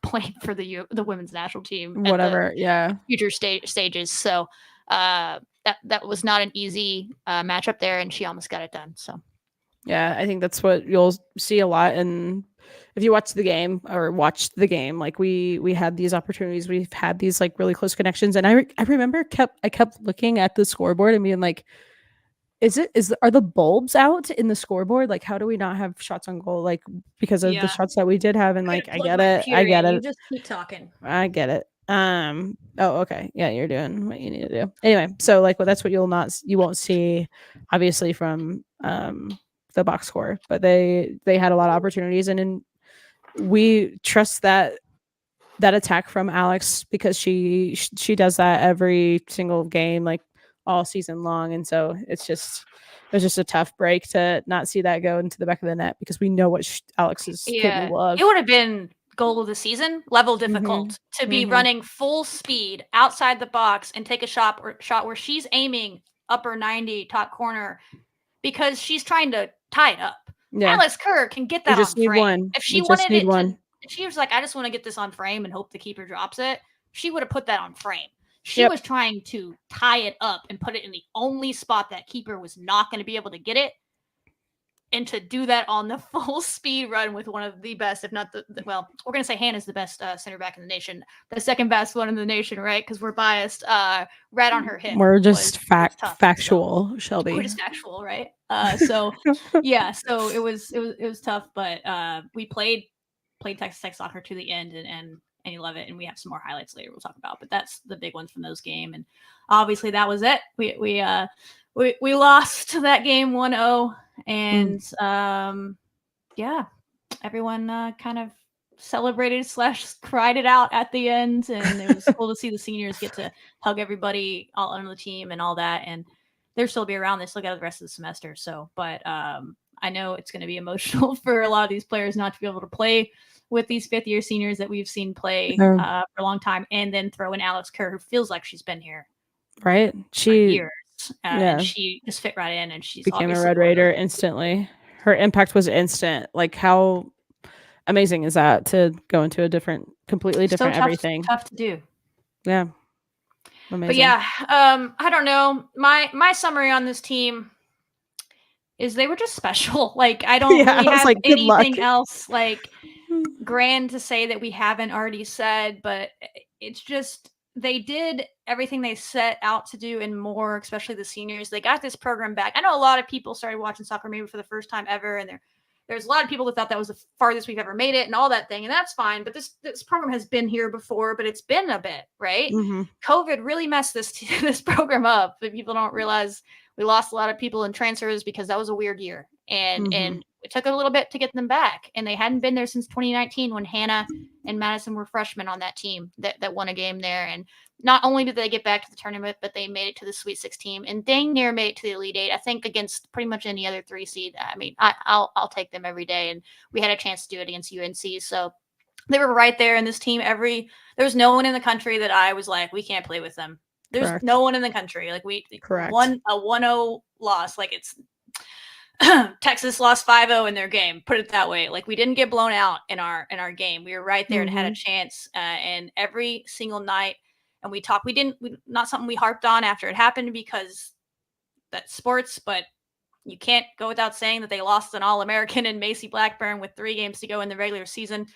play for the women's national team. Whatever, future stages. So that was not an easy matchup there, and she almost got it done. So yeah, I think that's what you'll see a lot. And if you watch the game, like we had these opportunities, we've had these like really close connections, and I remember I kept looking at the scoreboard and being like, are the bulbs out in the scoreboard? Like, how do we not have shots on goal? Like because of the shots that we did have, and like I get it. You just keep talking. I get it. Oh, okay. Yeah, you're doing what you need to do. Anyway, so like that's what you won't see, obviously from the box score, but they had a lot of opportunities, and we trust that attack from Alex because she does that every single game, like all season long, and so it was just a tough break to not see that go into the back of the net because we know what Alex is capable of. It would have been goal of the season level difficult to be running full speed outside the box and take a shot where she's aiming upper 90 top corner because she's trying to tie it up. Alex Kerr can get that on frame. If she wanted it if she was like, I just want to get this on frame and hope the keeper drops it, she would have put that on frame. She was trying to tie it up and put it in the only spot that keeper was not going to be able to get it. And to do that on the full speed run with one of the best, if not we're going to say Hannah's the best center back in the nation, the second best one in the nation, right? Because we're biased. Right on her hip. We're just factual, so, Shelby. We're just factual, right? So it was tough, but we played Texas Tech soccer to the end, and you love it. And we have some more highlights later we'll talk about, but that's the big ones from those games. And obviously that was it. We lost that game 1-0. And everyone kind of celebrated / cried it out at the end, and it was cool to see the seniors get to hug everybody all on the team and all that. And they'll still be around. They still got the rest of the semester. So, but I know it's going to be emotional for a lot of these players not to be able to play with these fifth-year seniors that we've seen play for a long time, and then throw in Alex Kerr, who feels like she's been here for years. And she just fit right in, and she's became a Red Raider instantly. Her impact was instant. Like, how amazing is that to go into a completely different everything? Tough to do. Yeah, amazing. But yeah, I don't know. My summary on this team is they were just special. Like, I don't really have anything else like grand to say that we haven't already said, but it's just. They did everything they set out to do and more, especially the seniors. They got this program back. I know a lot of people started watching soccer maybe for the first time ever, and they're there's a lot of people that thought that was the farthest we've ever made it and all that thing, and that's fine. But this program has been here before, but it's been a bit, right? Mm-hmm. COVID really messed this program up, but people don't realize we lost a lot of people in transfers because that was a weird year, and it took a little bit to get them back, and they hadn't been there since 2019 when Hannah and Madison were freshmen on that team that won a game there. And not only did they get back to the tournament, but they made it to the Sweet 16 and dang near made it to the Elite Eight. I think against pretty much any other 3 seed. I mean, I'll take them every day, and we had a chance to do it against UNC. So they were right there in this team. There was no one in the country that I was like, we can't play with them. There's Correct. no one in the country. Like we Correct. won a 1-0 loss. Like it's Texas lost 5-0 in their game. Put it that way. Like we didn't get blown out in our game. We were right there and had a chance. And every single night, and we talked. Not something we harped on after it happened because that's sports. But you can't go without saying that they lost an All-American in Macy Blackburn with 3 games to go in the regular season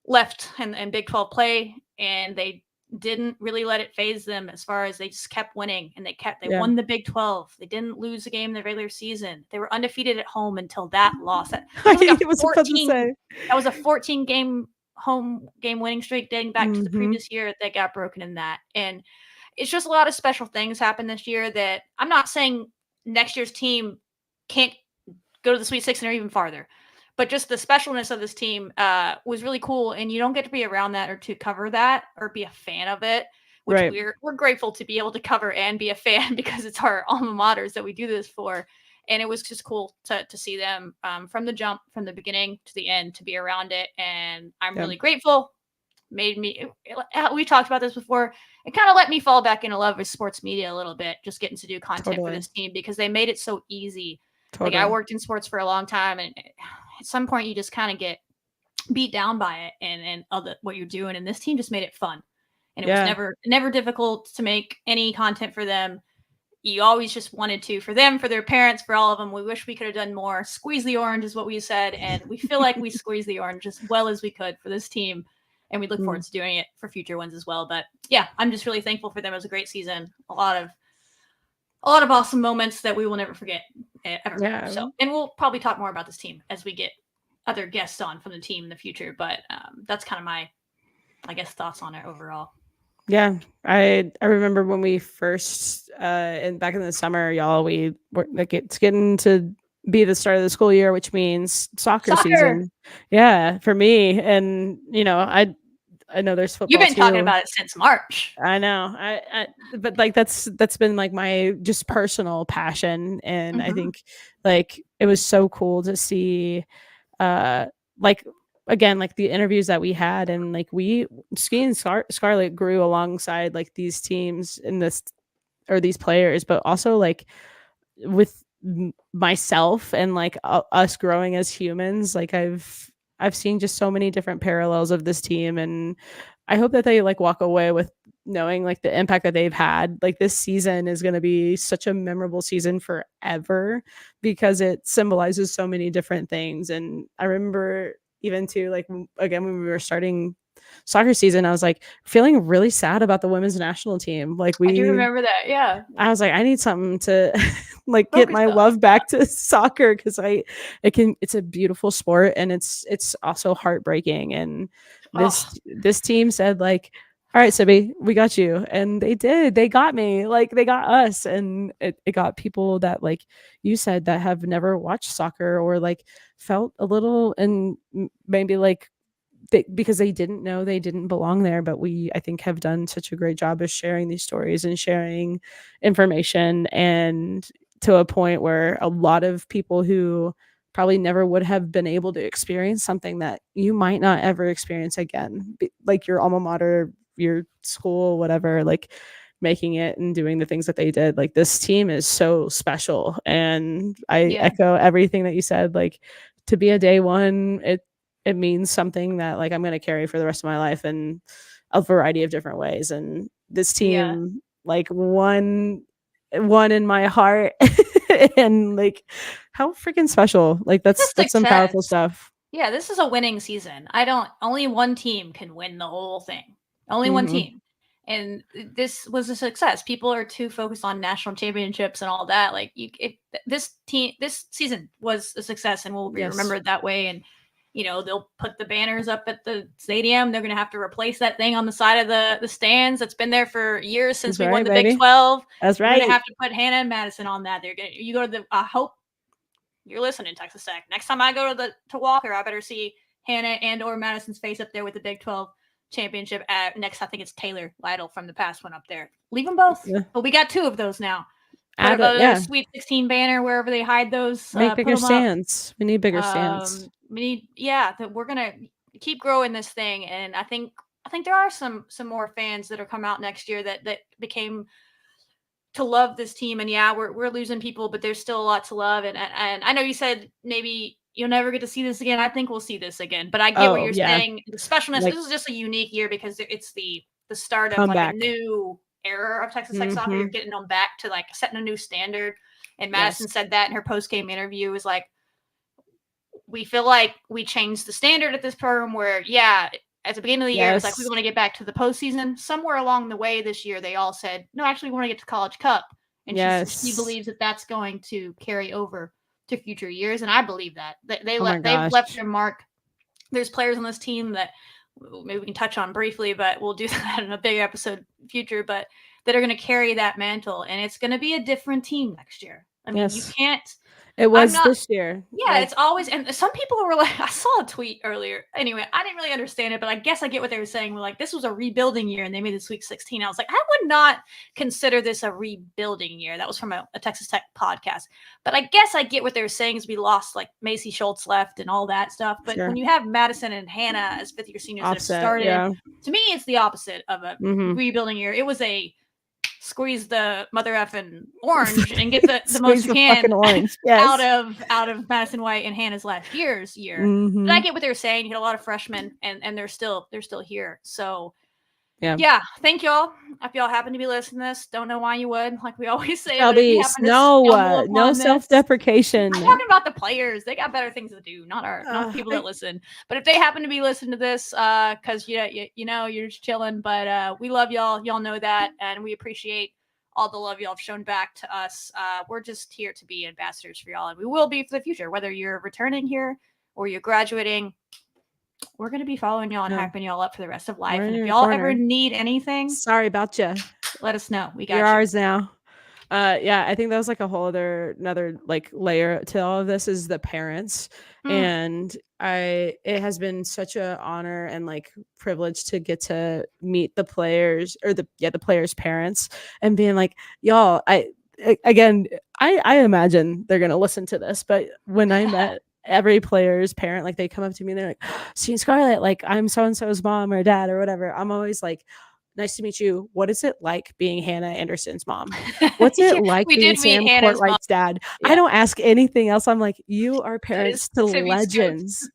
left in Big 12 play, and they didn't really let it phase them as far as they just kept winning, and they won the Big 12. They didn't lose a game in the regular season. They were undefeated at home until that loss. That was a 14 game home game winning streak dating back to the previous year that got broken in that. And it's just a lot of special things happened this year that I'm not saying next year's team can't go to the Sweet 16 or even farther. But just the specialness of this team was really cool, and you don't get to be around that or to cover that or be a fan of it, which we're grateful to be able to cover and be a fan because it's our alma maters that we do this for. And it was just cool to see them from the jump, from the beginning to the end, to be around it. And I'm really grateful. We talked about this before. It kind of let me fall back into love with sports media a little bit, just getting to do content for this team because they made it so easy. Like I worked in sports for a long time, and at some point you just kind of get beat down by it and what you're doing. And this team just made it fun, and it was never difficult to make any content for them. You always just wanted to, for them, for their parents, for all of them. We wish we could have done more. Squeeze the orange is what we said, and we feel like we squeezed the orange as well as we could for this team, and we look forward to doing it for future ones as well. But yeah, I'm just really thankful for them. It was a great season. A lot of awesome moments that we will never forget ever. Yeah. So, and we'll probably talk more about this team as we get other guests on from the team in the future. But that's kind of my, I guess, thoughts on it overall. Yeah, I remember when we first and back in the summer, y'all, we were like it's getting to be the start of the school year, which means soccer season. Yeah, for me, and I know there's football. You've been talking about it since March. I know. But like that's been like my just personal passion, and I think like it was so cool to see, like again, like the interviews that we had, and like Ski and Scarlet grew alongside like these teams in this or these players, but also like with myself and like us growing as humans. Like I've seen just so many different parallels of this team, and I hope that they like walk away with knowing like the impact that they've had. Like this season is going to be such a memorable season forever because it symbolizes so many different things. And I remember even too, like again, when we were starting soccer season, I was like feeling really sad about the women's national team. Like I do remember that. Yeah. I was like, I need something to like get my love back to soccer because it's a beautiful sport, and it's also heartbreaking. And this team said like, all right, Sibby, we got you. And they did. They got me. Like they got us. And it got people that, like you said, that have never watched soccer or like felt a little and maybe like because they didn't know they didn't belong there. But we, I think, have done such a great job of sharing these stories and sharing information, and to a point where a lot of people who probably never would have been able to experience something that you might not ever experience again, like your alma mater, your school, whatever, like making it and doing the things that they did. Like this team is so special, and I echo everything that you said. Like to be a day one, it means something that like I'm going to carry for the rest of my life in a variety of different ways. And this team like won in my heart and like how freaking special. Like that's some powerful stuff. Yeah, this is a winning season. Only one team can win the whole thing. Only one team. And this was a success. People are too focused on national championships and all that. Like this season was a success and will be remembered that way. And they'll put the banners up at the stadium. They're going to have to replace that thing on the side of the stands that's been there for years since we won the Big 12. That's right. We're going to have to put Hannah and Madison on that. You go to the. I hope you're listening, Texas Tech. Next time I go to Walker, I better see Hannah and or Madison's face up there with the Big 12 championship. Next, I think it's Taylor Lytle from the past one up there. Leave them both. Yeah. But we got 2 of those now. Put a Sweet 16 banner wherever they hide those. Make bigger stands. We need bigger stands. We need, that we're gonna keep growing this thing, and I think there are some more fans that'll come out next year that became to love this team. And we're losing people, but there's still a lot to love. And I know you said maybe you'll never get to see this again. I think we'll see this again, but I get what you're saying. The specialness. This is just a unique year because it's the start of like a new era of Texas Tech soccer. You're getting them back to like setting a new standard. And Madison said that in her post-game interview, was like, we feel like we changed the standard at this program where, at the beginning of the year, it's like, we want to get back to the postseason. Somewhere along the way this year, they all said, no, actually, we want to get to College Cup. And she believes that that's going to carry over to future years. And I believe that. They've left their mark. There's players on this team that maybe we can touch on briefly, but we'll do that in a big episode future, but that are going to carry that mantle. And it's going to be a different team next year. I mean, you can't. It was this year. Yeah, it's always, and some people were like, I saw a tweet earlier. Anyway, I didn't really understand it, but I guess I get what they were saying. We're like, this was a rebuilding year and they made the Sweet 16. I was like, I would not consider this a rebuilding year. That was from a Texas Tech podcast. But I guess I get what they were saying is we lost, like Macy Schultz left and all that stuff. But when you have Madison and Hannah as fifth-year seniors that have started, to me, it's the opposite of a rebuilding year. It was a squeeze the mother effing orange and get the most you can out of Madison White and Hannah's last year. But I get what they're saying. You had a lot of freshmen and they're still here. So yeah, thank y'all. If y'all happen to be listening to this, don't know why you would, like we always say. No self-deprecation. I'm talking about the players. They got better things to do, not people that listen. But if they happen to be listening to this, because you're just chilling. But we love y'all. Y'all know that, and we appreciate all the love y'all have shown back to us. We're just here to be ambassadors for y'all, and we will be for the future. Whether you're returning here or you're graduating, we're going to be following y'all and hyping y'all up for the rest of life. And if y'all ever need anything, sorry about you, let us know. We got you're ours now. I think that was like a whole another like layer to all of this is the parents. And it has been such an honor and like privilege to get to meet the players or the players' parents and being like, y'all, I imagine they're going to listen to this, but when I met every player's parent, like they come up to me and they're like, see, Scarlett, like I'm so-and-so's mom or dad or whatever. I'm always like, nice to meet you. What is it like being Hannah Anderson's mom? What's it like being Sam Courtwright's dad? I don't ask anything else. I'm like, you are parents to legends.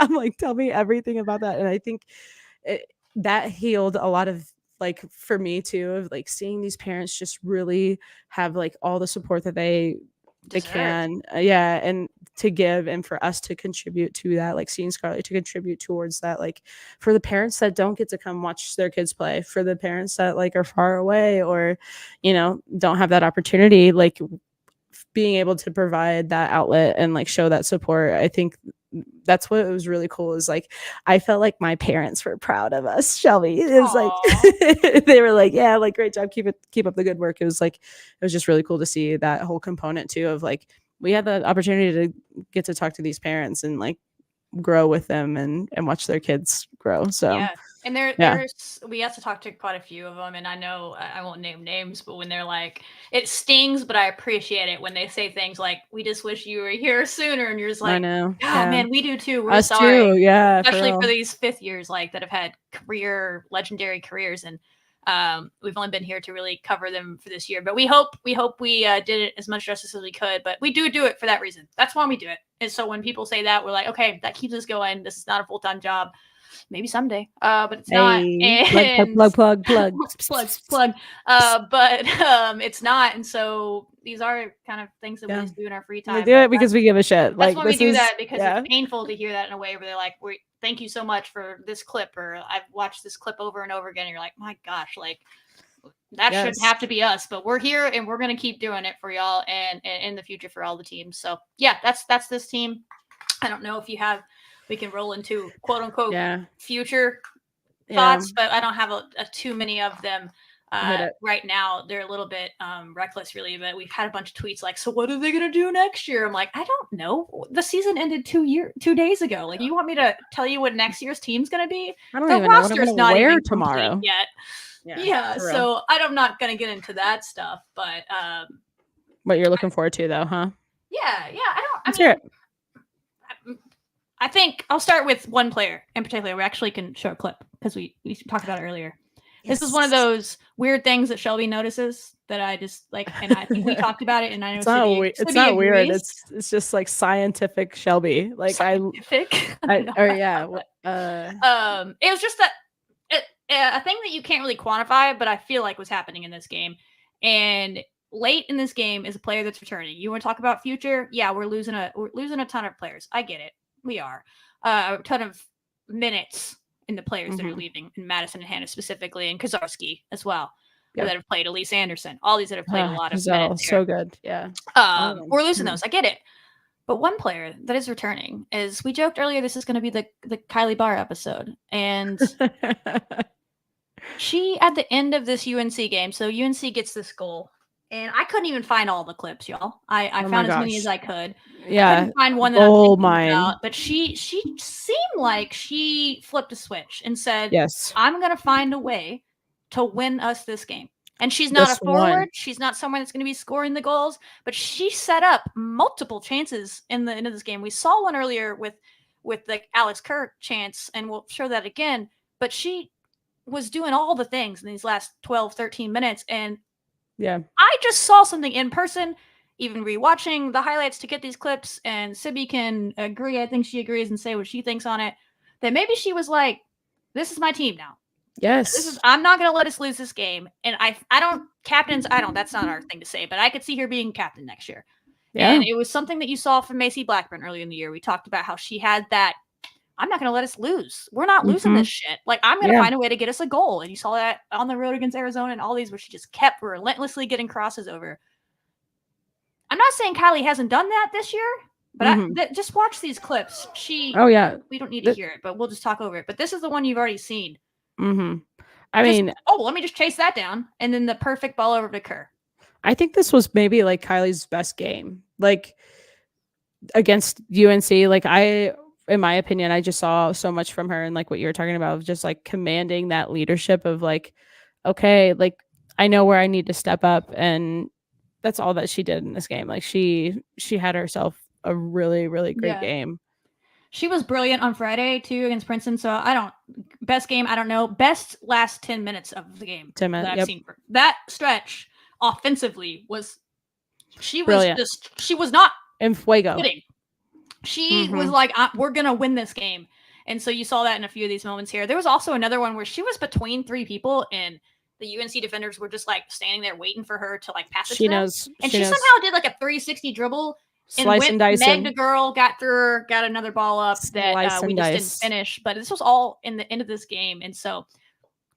I'm like, tell me everything about that. And I think that healed a lot of, like, for me too, of like seeing these parents just really have like all the support that they can, and to give, and for us to contribute to that, like seeing Scarlett to contribute towards that, like for the parents that don't get to come watch their kids play, for the parents that like are far away or don't have that opportunity, like being able to provide that outlet and like show that support. I think that's what was really cool, is like I felt like my parents were proud of us. Shelby is like they were like, yeah, like great job, keep up the good work. It was just really cool to see that whole component too, of like we had the opportunity to get to talk to these parents and like grow with them and watch their kids grow. So and there's we have to talk to quite a few of them, and I know I won't name names, but when they're like, it stings, but I appreciate it when they say things like, we just wish you were here sooner, and you're just like, I know, man, we do too. We're sorry too. Especially for these fifth years like that have had legendary careers, and we've only been here to really cover them for this year, but we hope we did it as much justice as we could. But we do it for that reason. That's why we do it. And so when people say that, we're like, okay, that keeps us going. This is not a full-time job. Maybe someday, but it's not. And plug. But it's not. And so these are kind of things that we do in our free time. We do it because we give a shit. That's why we do that, because it's painful to hear that in a way where they're like, thank you so much for this clip, or I've watched this clip over and over again. And you're like, my gosh, like that shouldn't have to be us, but we're here and we're going to keep doing it for y'all and in the future for all the teams. So yeah, that's this team. I don't know if we can roll into quote unquote future thoughts, but I don't have a too many of them. Right now, they're a little bit reckless, really. But we've had a bunch of tweets like, "So what are they going to do next year?" I'm like, I don't know. The season ended 2 days ago. Like, you want me to tell you what next year's team's going to be? I don't even know what I'm going to wear tomorrow yet. Yeah, so I'm not going to get into that stuff. But what you're looking forward to, though, huh? Yeah. I think I'll start with one player in particular. We actually can show a clip because we talked about it earlier. Yes. This is one of those weird things that Shelby notices that I just like, and I think we talked about it. And I know it's not weird. It's just like scientific Shelby. Like scientific. It was just a thing that you can't really quantify, but I feel like was happening in this game. And late in this game is a player that's returning. You want to talk about future? Yeah, we're losing a ton of players. I get it. We are a ton of minutes in the players that are leaving, in Madison and Hannah specifically, and Kozarski as well, that have played. Elise Anderson, all these that have played a lot of minutes. So good, yeah. We're losing those. I get it, but one player that is returning is. We joked earlier this is going to be the Kylie Barr episode, and she at the end of this UNC game. So UNC gets this goal. And I couldn't even find all the clips, y'all. I found as many as I could. Yeah. I couldn't find one that I'm thinking about, but she seemed like she flipped a switch and said, "Yes, I'm going to find a way to win us this game." And she's not a forward. She's not someone that's going to be scoring the goals, but she set up multiple chances in the end of this game. We saw one earlier with the Alex Kerr chance, and we'll show that again. But she was doing all the things in these last 12, 13 minutes, and I just saw something in person, even rewatching the highlights to get these clips, and Sibby can agree. I think she agrees and say what she thinks on it, that maybe she was like, this is my team now. Yes. I'm not going to let us lose this game. And that's not our thing to say, but I could see her being captain next year. Yeah. And it was something that you saw from Macy Blackburn earlier in the year. We talked about how she had that, I'm not going to let us lose. We're not losing this shit. Like, I'm going to find a way to get us a goal. And you saw that on the road against Arizona and all these where she just kept relentlessly getting crosses over. I'm not saying Kylie hasn't done that this year, but just watch these clips. We don't need to hear it, but we'll just talk over it. But this is the one you've already seen. I mean, let me just chase that down. And then the perfect ball over to Kerr. I think this was maybe like Kylie's best game, like against UNC. Like in my opinion, I just saw so much from her, and like what you were talking about, of just like commanding that leadership of like, okay, like I know where I need to step up, and that's all that she did in this game. Like she had herself a really, really great game. She was brilliant on Friday too against Princeton. So best game, I don't know. Best last 10 minutes of the game 10 minutes, that I've seen. That stretch offensively she was not in fuego. Kidding. She was like, we're going to win this game. And so you saw that in a few of these moments here. There was also another one where she was between three people and the UNC defenders were just like standing there waiting for her to like pass it to them. And she somehow did like a 360 dribble. Slice and dice. Meg the girl got through her, got another ball up that we just didn't finish. But this was all in the end of this game. And so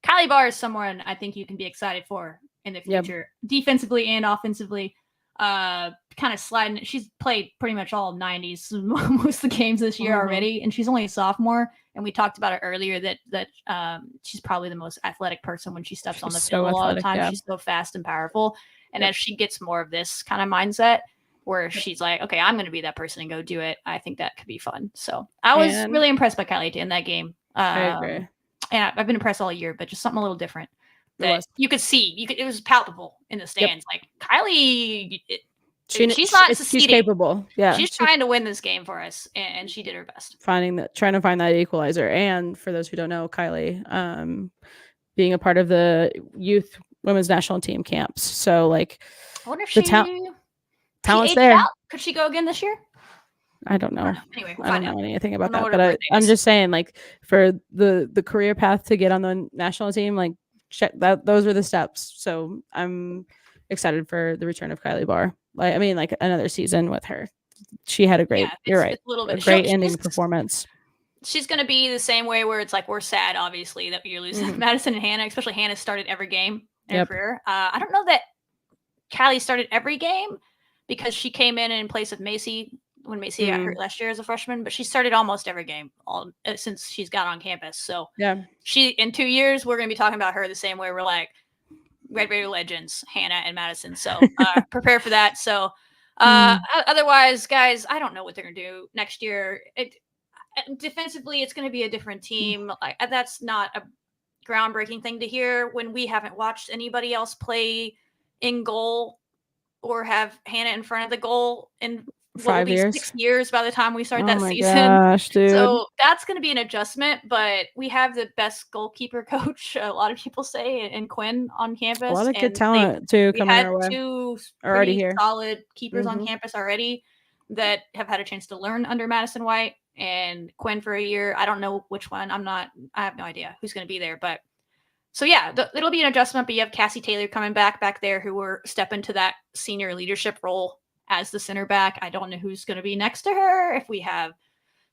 Kylie Barr is someone I think you can be excited for in the future, defensively and offensively. Kind of sliding. She's played pretty much all 90s, most of the games this year already, and she's only a sophomore. And we talked about it earlier that she's probably the most athletic person when she steps on the field all the time. Yeah. She's so fast and powerful. And as she gets more of this kind of mindset, where she's like, okay, I'm going to be that person and go do it, I think that could be fun. So I was really impressed by Kylie in that game. I agree. And I've been impressed all year, but just something a little different. That you could see, it was palpable in the stands. Like Kylie, she's not succeeding. She's capable. Yeah, she's trying to win this game for us, and she did her best. Trying to find that equalizer. And for those who don't know, Kylie, being a part of the youth women's national team camps. So like, I wonder if talent's there. Could she go again this year? I don't know. Anyway, I don't know anything about that, but I'm just saying, like, for the career path to get on the national team, like, check that those are the steps. So I'm excited for the return of Kylie Barr. Like, I mean, like another season with her. She had a great, you're right, a great ending performance. she's going to be the same way where it's like we're sad, obviously, that you're losing Madison and Hannah, especially Hannah started every game in her career. I don't know that Callie started every game because she came in place of Macy when Macy got hurt last year as a freshman, but she started almost every game since she's got on campus. So she in 2 years, we're going to be talking about her the same way we're like Red Raider legends, Hannah and Madison. So prepare for that. So otherwise, guys, I don't know what they're going to do next year. Defensively, it's going to be a different team. That's not a groundbreaking thing to hear when we haven't watched anybody else play in goal or have Hannah in front of the goal in 5 years. 6 years by the time we start that season. Gosh, dude. So that's going to be an adjustment, but we have the best goalkeeper coach, a lot of people say, in Quinn on campus. A lot of good talent too coming our way. 2 already here. solid keepers on campus already that have had a chance to learn under Madison White and Quinn for a year. I don't know which one. I have no idea who's going to be there, but so yeah, it'll be an adjustment, but you have Cassie Taylor coming back there who will step into that senior leadership role as the center back. I don't know who's going to be next to her. If we have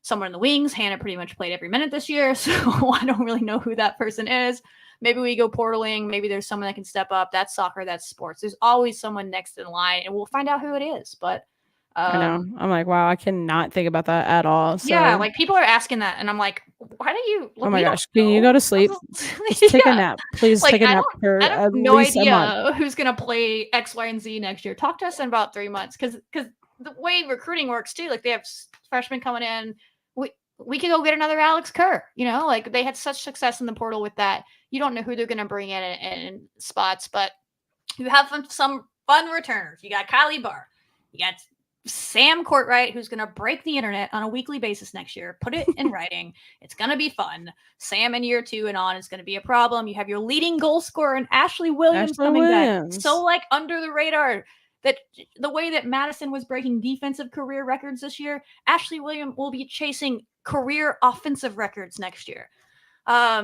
someone in the wings, Hannah pretty much played every minute this year, so I don't really know who that person is. Maybe we go portaling. Maybe there's someone that can step up. That's soccer. That's sports. There's always someone next in line, and we'll find out who it is. But I know. I'm like, wow, I cannot think about that at all. So. Yeah, like people are asking that, and I'm like, why do you? Oh my gosh, can you go to sleep? Take a nap, please. Take a nap for I have at no least a month. idea who's gonna play X, Y, and Z next year. Talk to us in about 3 months, because the way recruiting works too, like they have freshmen coming in. We could go get another Alex Kerr. Like they had such success in the portal with that. You don't know who they're gonna bring in spots, but you have some fun returners. You got Kylie Barr. You got Sam Courtwright, who's going to break the internet on a weekly basis next year. Put it in writing. It's going to be fun. Sam in year 2 and on is going to be a problem. You have your leading goal scorer and Ashley Williams coming back. So like under the radar, that the way that Madison was breaking defensive career records this year, Ashley Williams will be chasing career offensive records next year.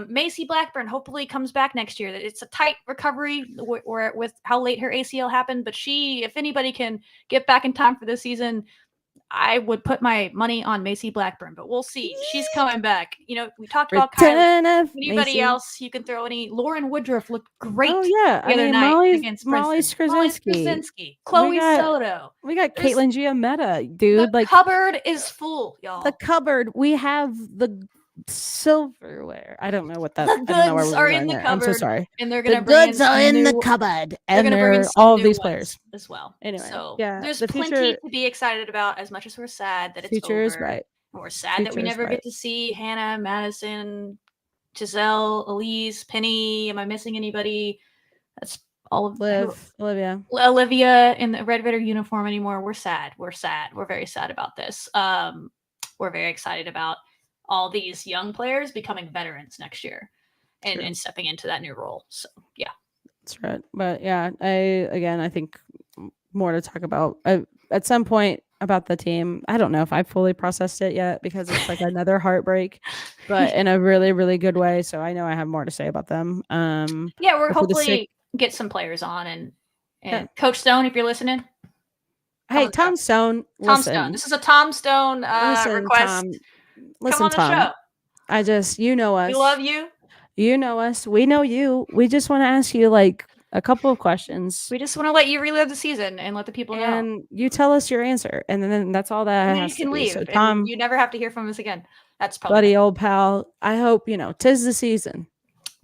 Macy Blackburn hopefully comes back next year. It's a tight recovery with how late her ACL happened, but she, if anybody can get back in time for this season, I would put my money on Macy Blackburn, but we'll see. She's coming back. We talked about Kylie. Anybody else you can throw any? Lauren Woodruff looked great the other night against Molly Skrzyncki. Chloe Soto. We got Caitlin Giametta, dude. The cupboard is full, y'all. The cupboard. We have the silverware. I don't know what that. The goods are in the cupboard. I'm so sorry. And they're gonna the goods are in the cupboard, and they're bring all of these players as well. Anyway, so yeah, there's plenty to be excited about. As much as we're sad that it's future over, is right. We're sad that we never get to see Hannah, Madison, Giselle, Elise, Penny. Am I missing anybody? That's all of Olivia in the Red Raider uniform anymore. We're sad. We're very sad about this. We're very excited about all these young players becoming veterans next year and stepping into that new role. So, yeah. That's right. But yeah, I think more to talk about at some point about the team. I don't know if I fully processed it yet because it's like another heartbreak, but in a really, really good way. So I know I have more to say about them. Yeah, we're hopefully get some players on and Coach Stone, if you're listening. Hey, Tom Stone. Tom Stone. This is a Tom Stone request. Listen, come on the Tom. show. You know us. We love you. You know us. We know you. We just want to ask you like a couple of questions. We just want to let you relive the season and let the people know. And you tell us your answer, and then that's all that has you can leave. So, Tom, you never have to hear from us again. That's probably buddy, old pal. I hope 'tis the season.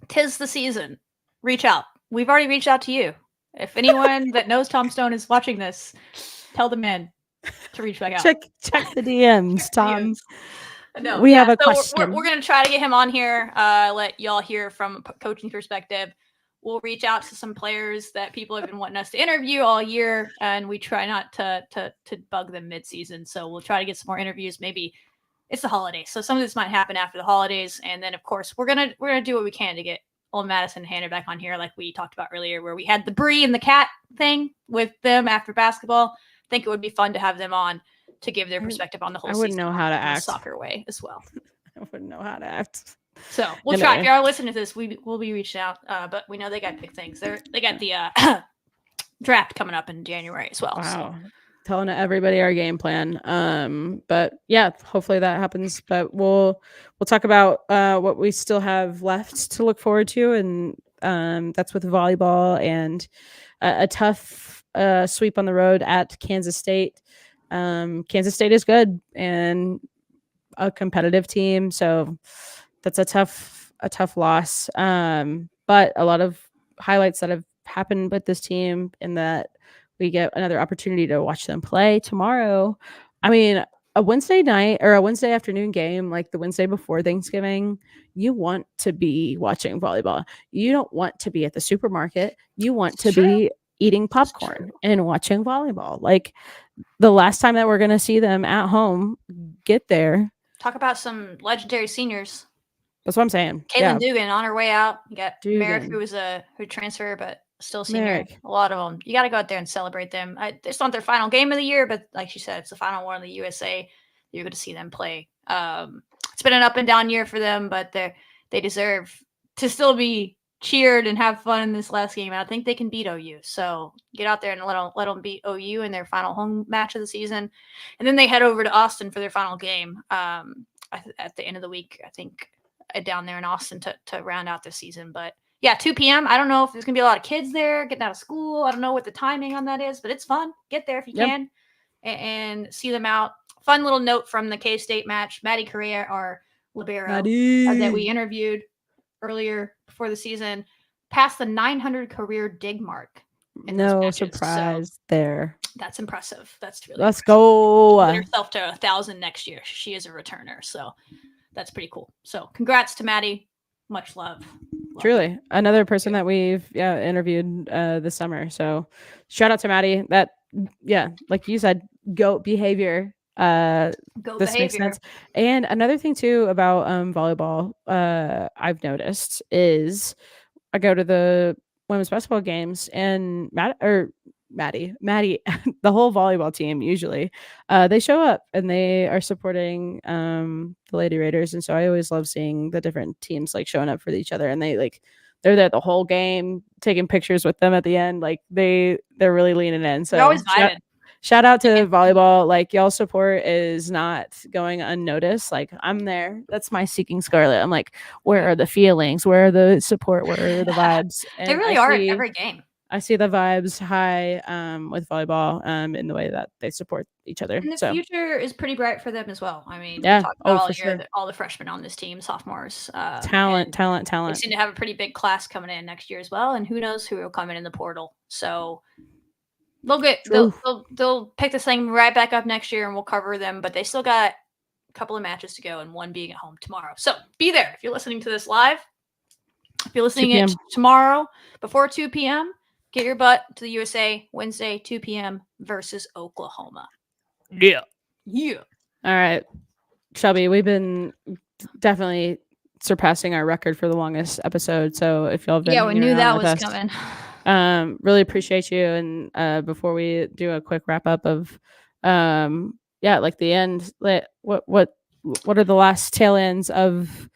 'Tis the season. Reach out. We've already reached out to you. If anyone that knows Tom Stone is watching this, tell the men to reach back out. Check the DMs, Tom. No, we have a question. We're going to try to get him on here. Let y'all hear from a coaching perspective. We'll reach out to some players that people have been wanting us to interview all year, and we try not to bug them mid-season. So we'll try to get some more interviews. Maybe it's the holidays, so some of this might happen after the holidays, and then of course we're gonna do what we can to get old Madison and Hannah back on here, like we talked about earlier, where we had the Bree and the Cat thing with them after basketball. I think it would be fun to have them on to give their perspective on the whole season. I wouldn't know how to act soccer way as well. I wouldn't know how to act. So we'll try. If you're listening to this, we'll be reaching out. But we know they got big things. They got the draft coming up in January as well. Wow. telling everybody our game plan. But yeah, hopefully that happens. But we'll talk about what we still have left to look forward to, and that's with volleyball and a tough sweep on the road at Kansas State. Kansas State is good and a competitive team, so that's a tough loss. But a lot of highlights that have happened with this team, in that we get another opportunity to watch them play tomorrow. I mean, a Wednesday night or a Wednesday afternoon game, like the Wednesday before Thanksgiving, you want to be watching volleyball. You don't want to be at the supermarket. You want to be eating popcorn and watching volleyball. Like, the last time that we're going to see them at home get there. Talk about some legendary seniors. That's what I'm saying. Caitlin Dugan on her way out. You got Dugan. Merrick, who transferred, but still senior. Merrick. A lot of them. You got to go out there and celebrate them. It's not their final game of the year, but like she said, it's the final one of the USA. You're going to see them play. It's been an up and down year for them, but they deserve to still be cheered and have fun in this last game. And I think they can beat OU. So get out there and let them beat OU in their final home match of the season. And then they head over to Austin for their final game at the end of the week, I think, down there in Austin to round out the season. But yeah, 2 p.m. I don't know if there's going to be a lot of kids there getting out of school. I don't know what the timing on that is, but it's fun. Get there if you can and see them out. Fun little note from the K-State match. Maddie Correa, our libero that we interviewed earlier before the season, passed the 900 career dig mark. No surprise there. That's impressive. That's really Let's impressive. go. Put herself to 1,000 next year. She is a returner, so that's pretty cool. So congrats to Maddie. Much love. Truly, another person that we've interviewed this summer. So shout out to Maddie. That like you said, goat behavior. This makes sense. And another thing too about volleyball, I've noticed is I go to the women's basketball games, and Maddie, the whole volleyball team usually, they show up and they are supporting the Lady Raiders, and so I always love seeing the different teams like showing up for each other, and they're there the whole game, taking pictures with them at the end. Like they're really leaning in. So they're always vibing. Shout out to volleyball. Like, y'all support is not going unnoticed. Like, I'm there. That's my seeking Scarlet. I'm like, where are the feelings? Where are the support? Where are the vibes? And they really are at every game. I see the vibes high with volleyball in the way that they support each other. And the future is pretty bright for them as well. I mean, yeah, we talked about all year, all the freshmen on this team, sophomores. Talent. They seem to have a pretty big class coming in next year as well. And who knows who will come in the portal. So they'll pick this thing right back up next year, and we'll cover them. But they still got a couple of matches to go, and one being at home tomorrow. So be there if you're listening to this live. If you're listening it tomorrow before 2 p.m., get your butt to the USA Wednesday 2 p.m. versus Oklahoma. Yeah. All right, Shelby, we've been definitely surpassing our record for the longest episode. So if y'all have been we knew that was coming. Really appreciate you. And before we do a quick wrap up of like the end, what are the last tail ends of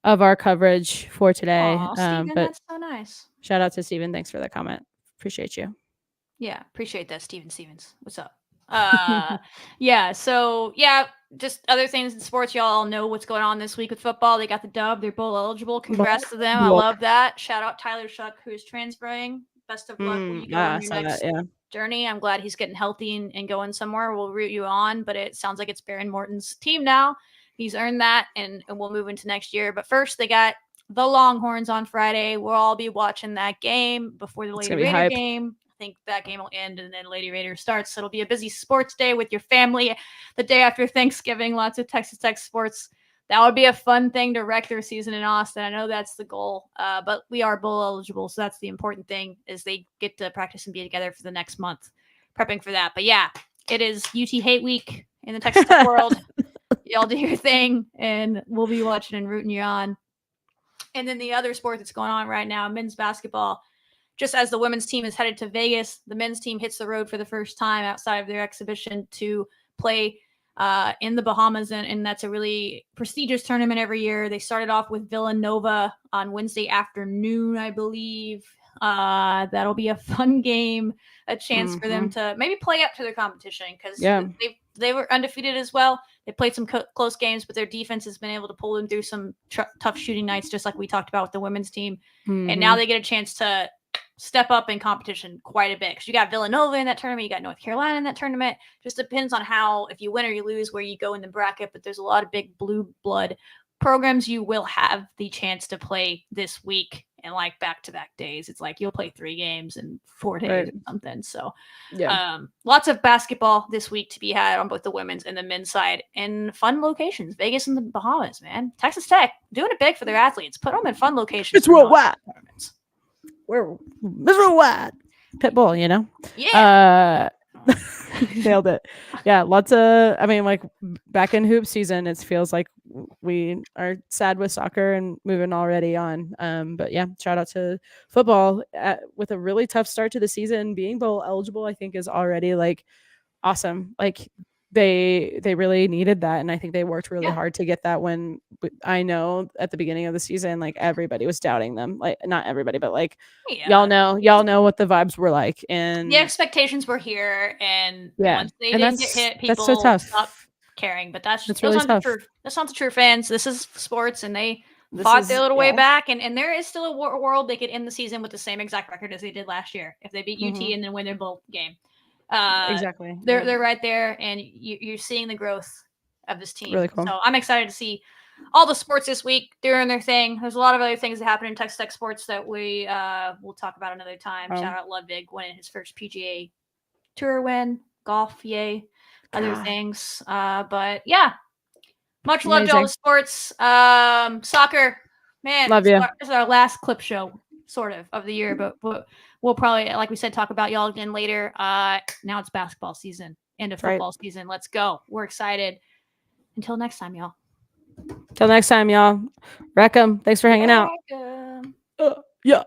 our coverage for today? Steven, that's so nice. Shout out to Steven. Thanks for that comment. Appreciate you. Yeah, appreciate that, Steven Stevens. What's up? Just other things in sports. Y'all know what's going on this week with football. They got the dub. They're bowl eligible. Congrats to them. I love that. Shout out Tyler Shuck, who's transferring. Best of luck when you go on your next journey. I'm glad he's getting healthy and going somewhere. We'll root you on, but it sounds like it's Baron Morton's team now. He's earned that, and we'll move into next year. But first, they got the Longhorns on Friday. We'll all be watching that game before the Lady Raider game. I think that game will end and then Lady Raider starts. So it'll be a busy sports day with your family the day after Thanksgiving. Lots of Texas Tech sports. That would be a fun thing to wreck their season in Austin. I know that's the goal, but we are bowl eligible. So that's the important thing, is they get to practice and be together for the next month, prepping for that. But yeah, it is UT Hate Week in the Texas Tech world. Y'all do your thing, and we'll be watching and rooting you on. And then the other sport that's going on right now, men's basketball. Just as the women's team is headed to Vegas, the men's team hits the road for the first time outside of their exhibition to play in the Bahamas, and that's a really prestigious tournament every year. They started off with Villanova on Wednesday afternoon, I believe. That'll be a fun game, a chance for them to maybe play up to their competition, because they were undefeated as well. They played some close games, but their defense has been able to pull them through some tough shooting nights, just like we talked about with the women's team. And now they get a chance to step up in competition quite a bit, because you got Villanova in that tournament, you got North Carolina in that tournament. Just depends on how, if you win or you lose, where you go in the bracket. But there's a lot of big blue blood programs you will have the chance to play this week, and like back-to-back days. It's like you'll play 3 games in 4 days or something. So lots of basketball this week to be had on both the women's and the men's side, in fun locations. Vegas and the Bahamas, man. Texas Tech doing it big for their athletes. Put them in fun locations. It's worldwide. We're worldwide. Pitbull, you know? Yeah. Nailed it. Yeah, lots of, I mean, like, back in hoop season, it feels like we are sad with soccer and moving already on. But yeah, shout out to football with a really tough start to the season. Being bowl eligible, I think, is already like awesome. Like, they really needed that, and I think they worked really hard to get that. When I know at the beginning of the season, like, everybody was doubting them. Like, not everybody, but like y'all know what the vibes were like, and the expectations were here, and once they didn't get hit, people so tough. stopped caring. But that's really not tough. the true. That's not the true fans. This is sports, and they fought their little way back, and there is still a world they could end the season with the same exact record as they did last year if they beat UT and then win their bowl game. Exactly. They're right there, and you're seeing the growth of this team. Really cool. So I'm excited to see all the sports this week doing their thing. There's a lot of other things that happen in Texas Tech sports that we will talk about another time. Shout out Ludwig winning his first PGA Tour win, golf, yay, other things. But yeah, much love to all the sports. Soccer, man, love you. This is our last clip show, sort of the year, but we'll probably, like we said, talk about y'all again later. Now it's basketball season, end of football season. Let's go. We're excited. Until next time, y'all. Till next time, y'all. Wreck 'em. Thanks for hanging out. Welcome. Yeah.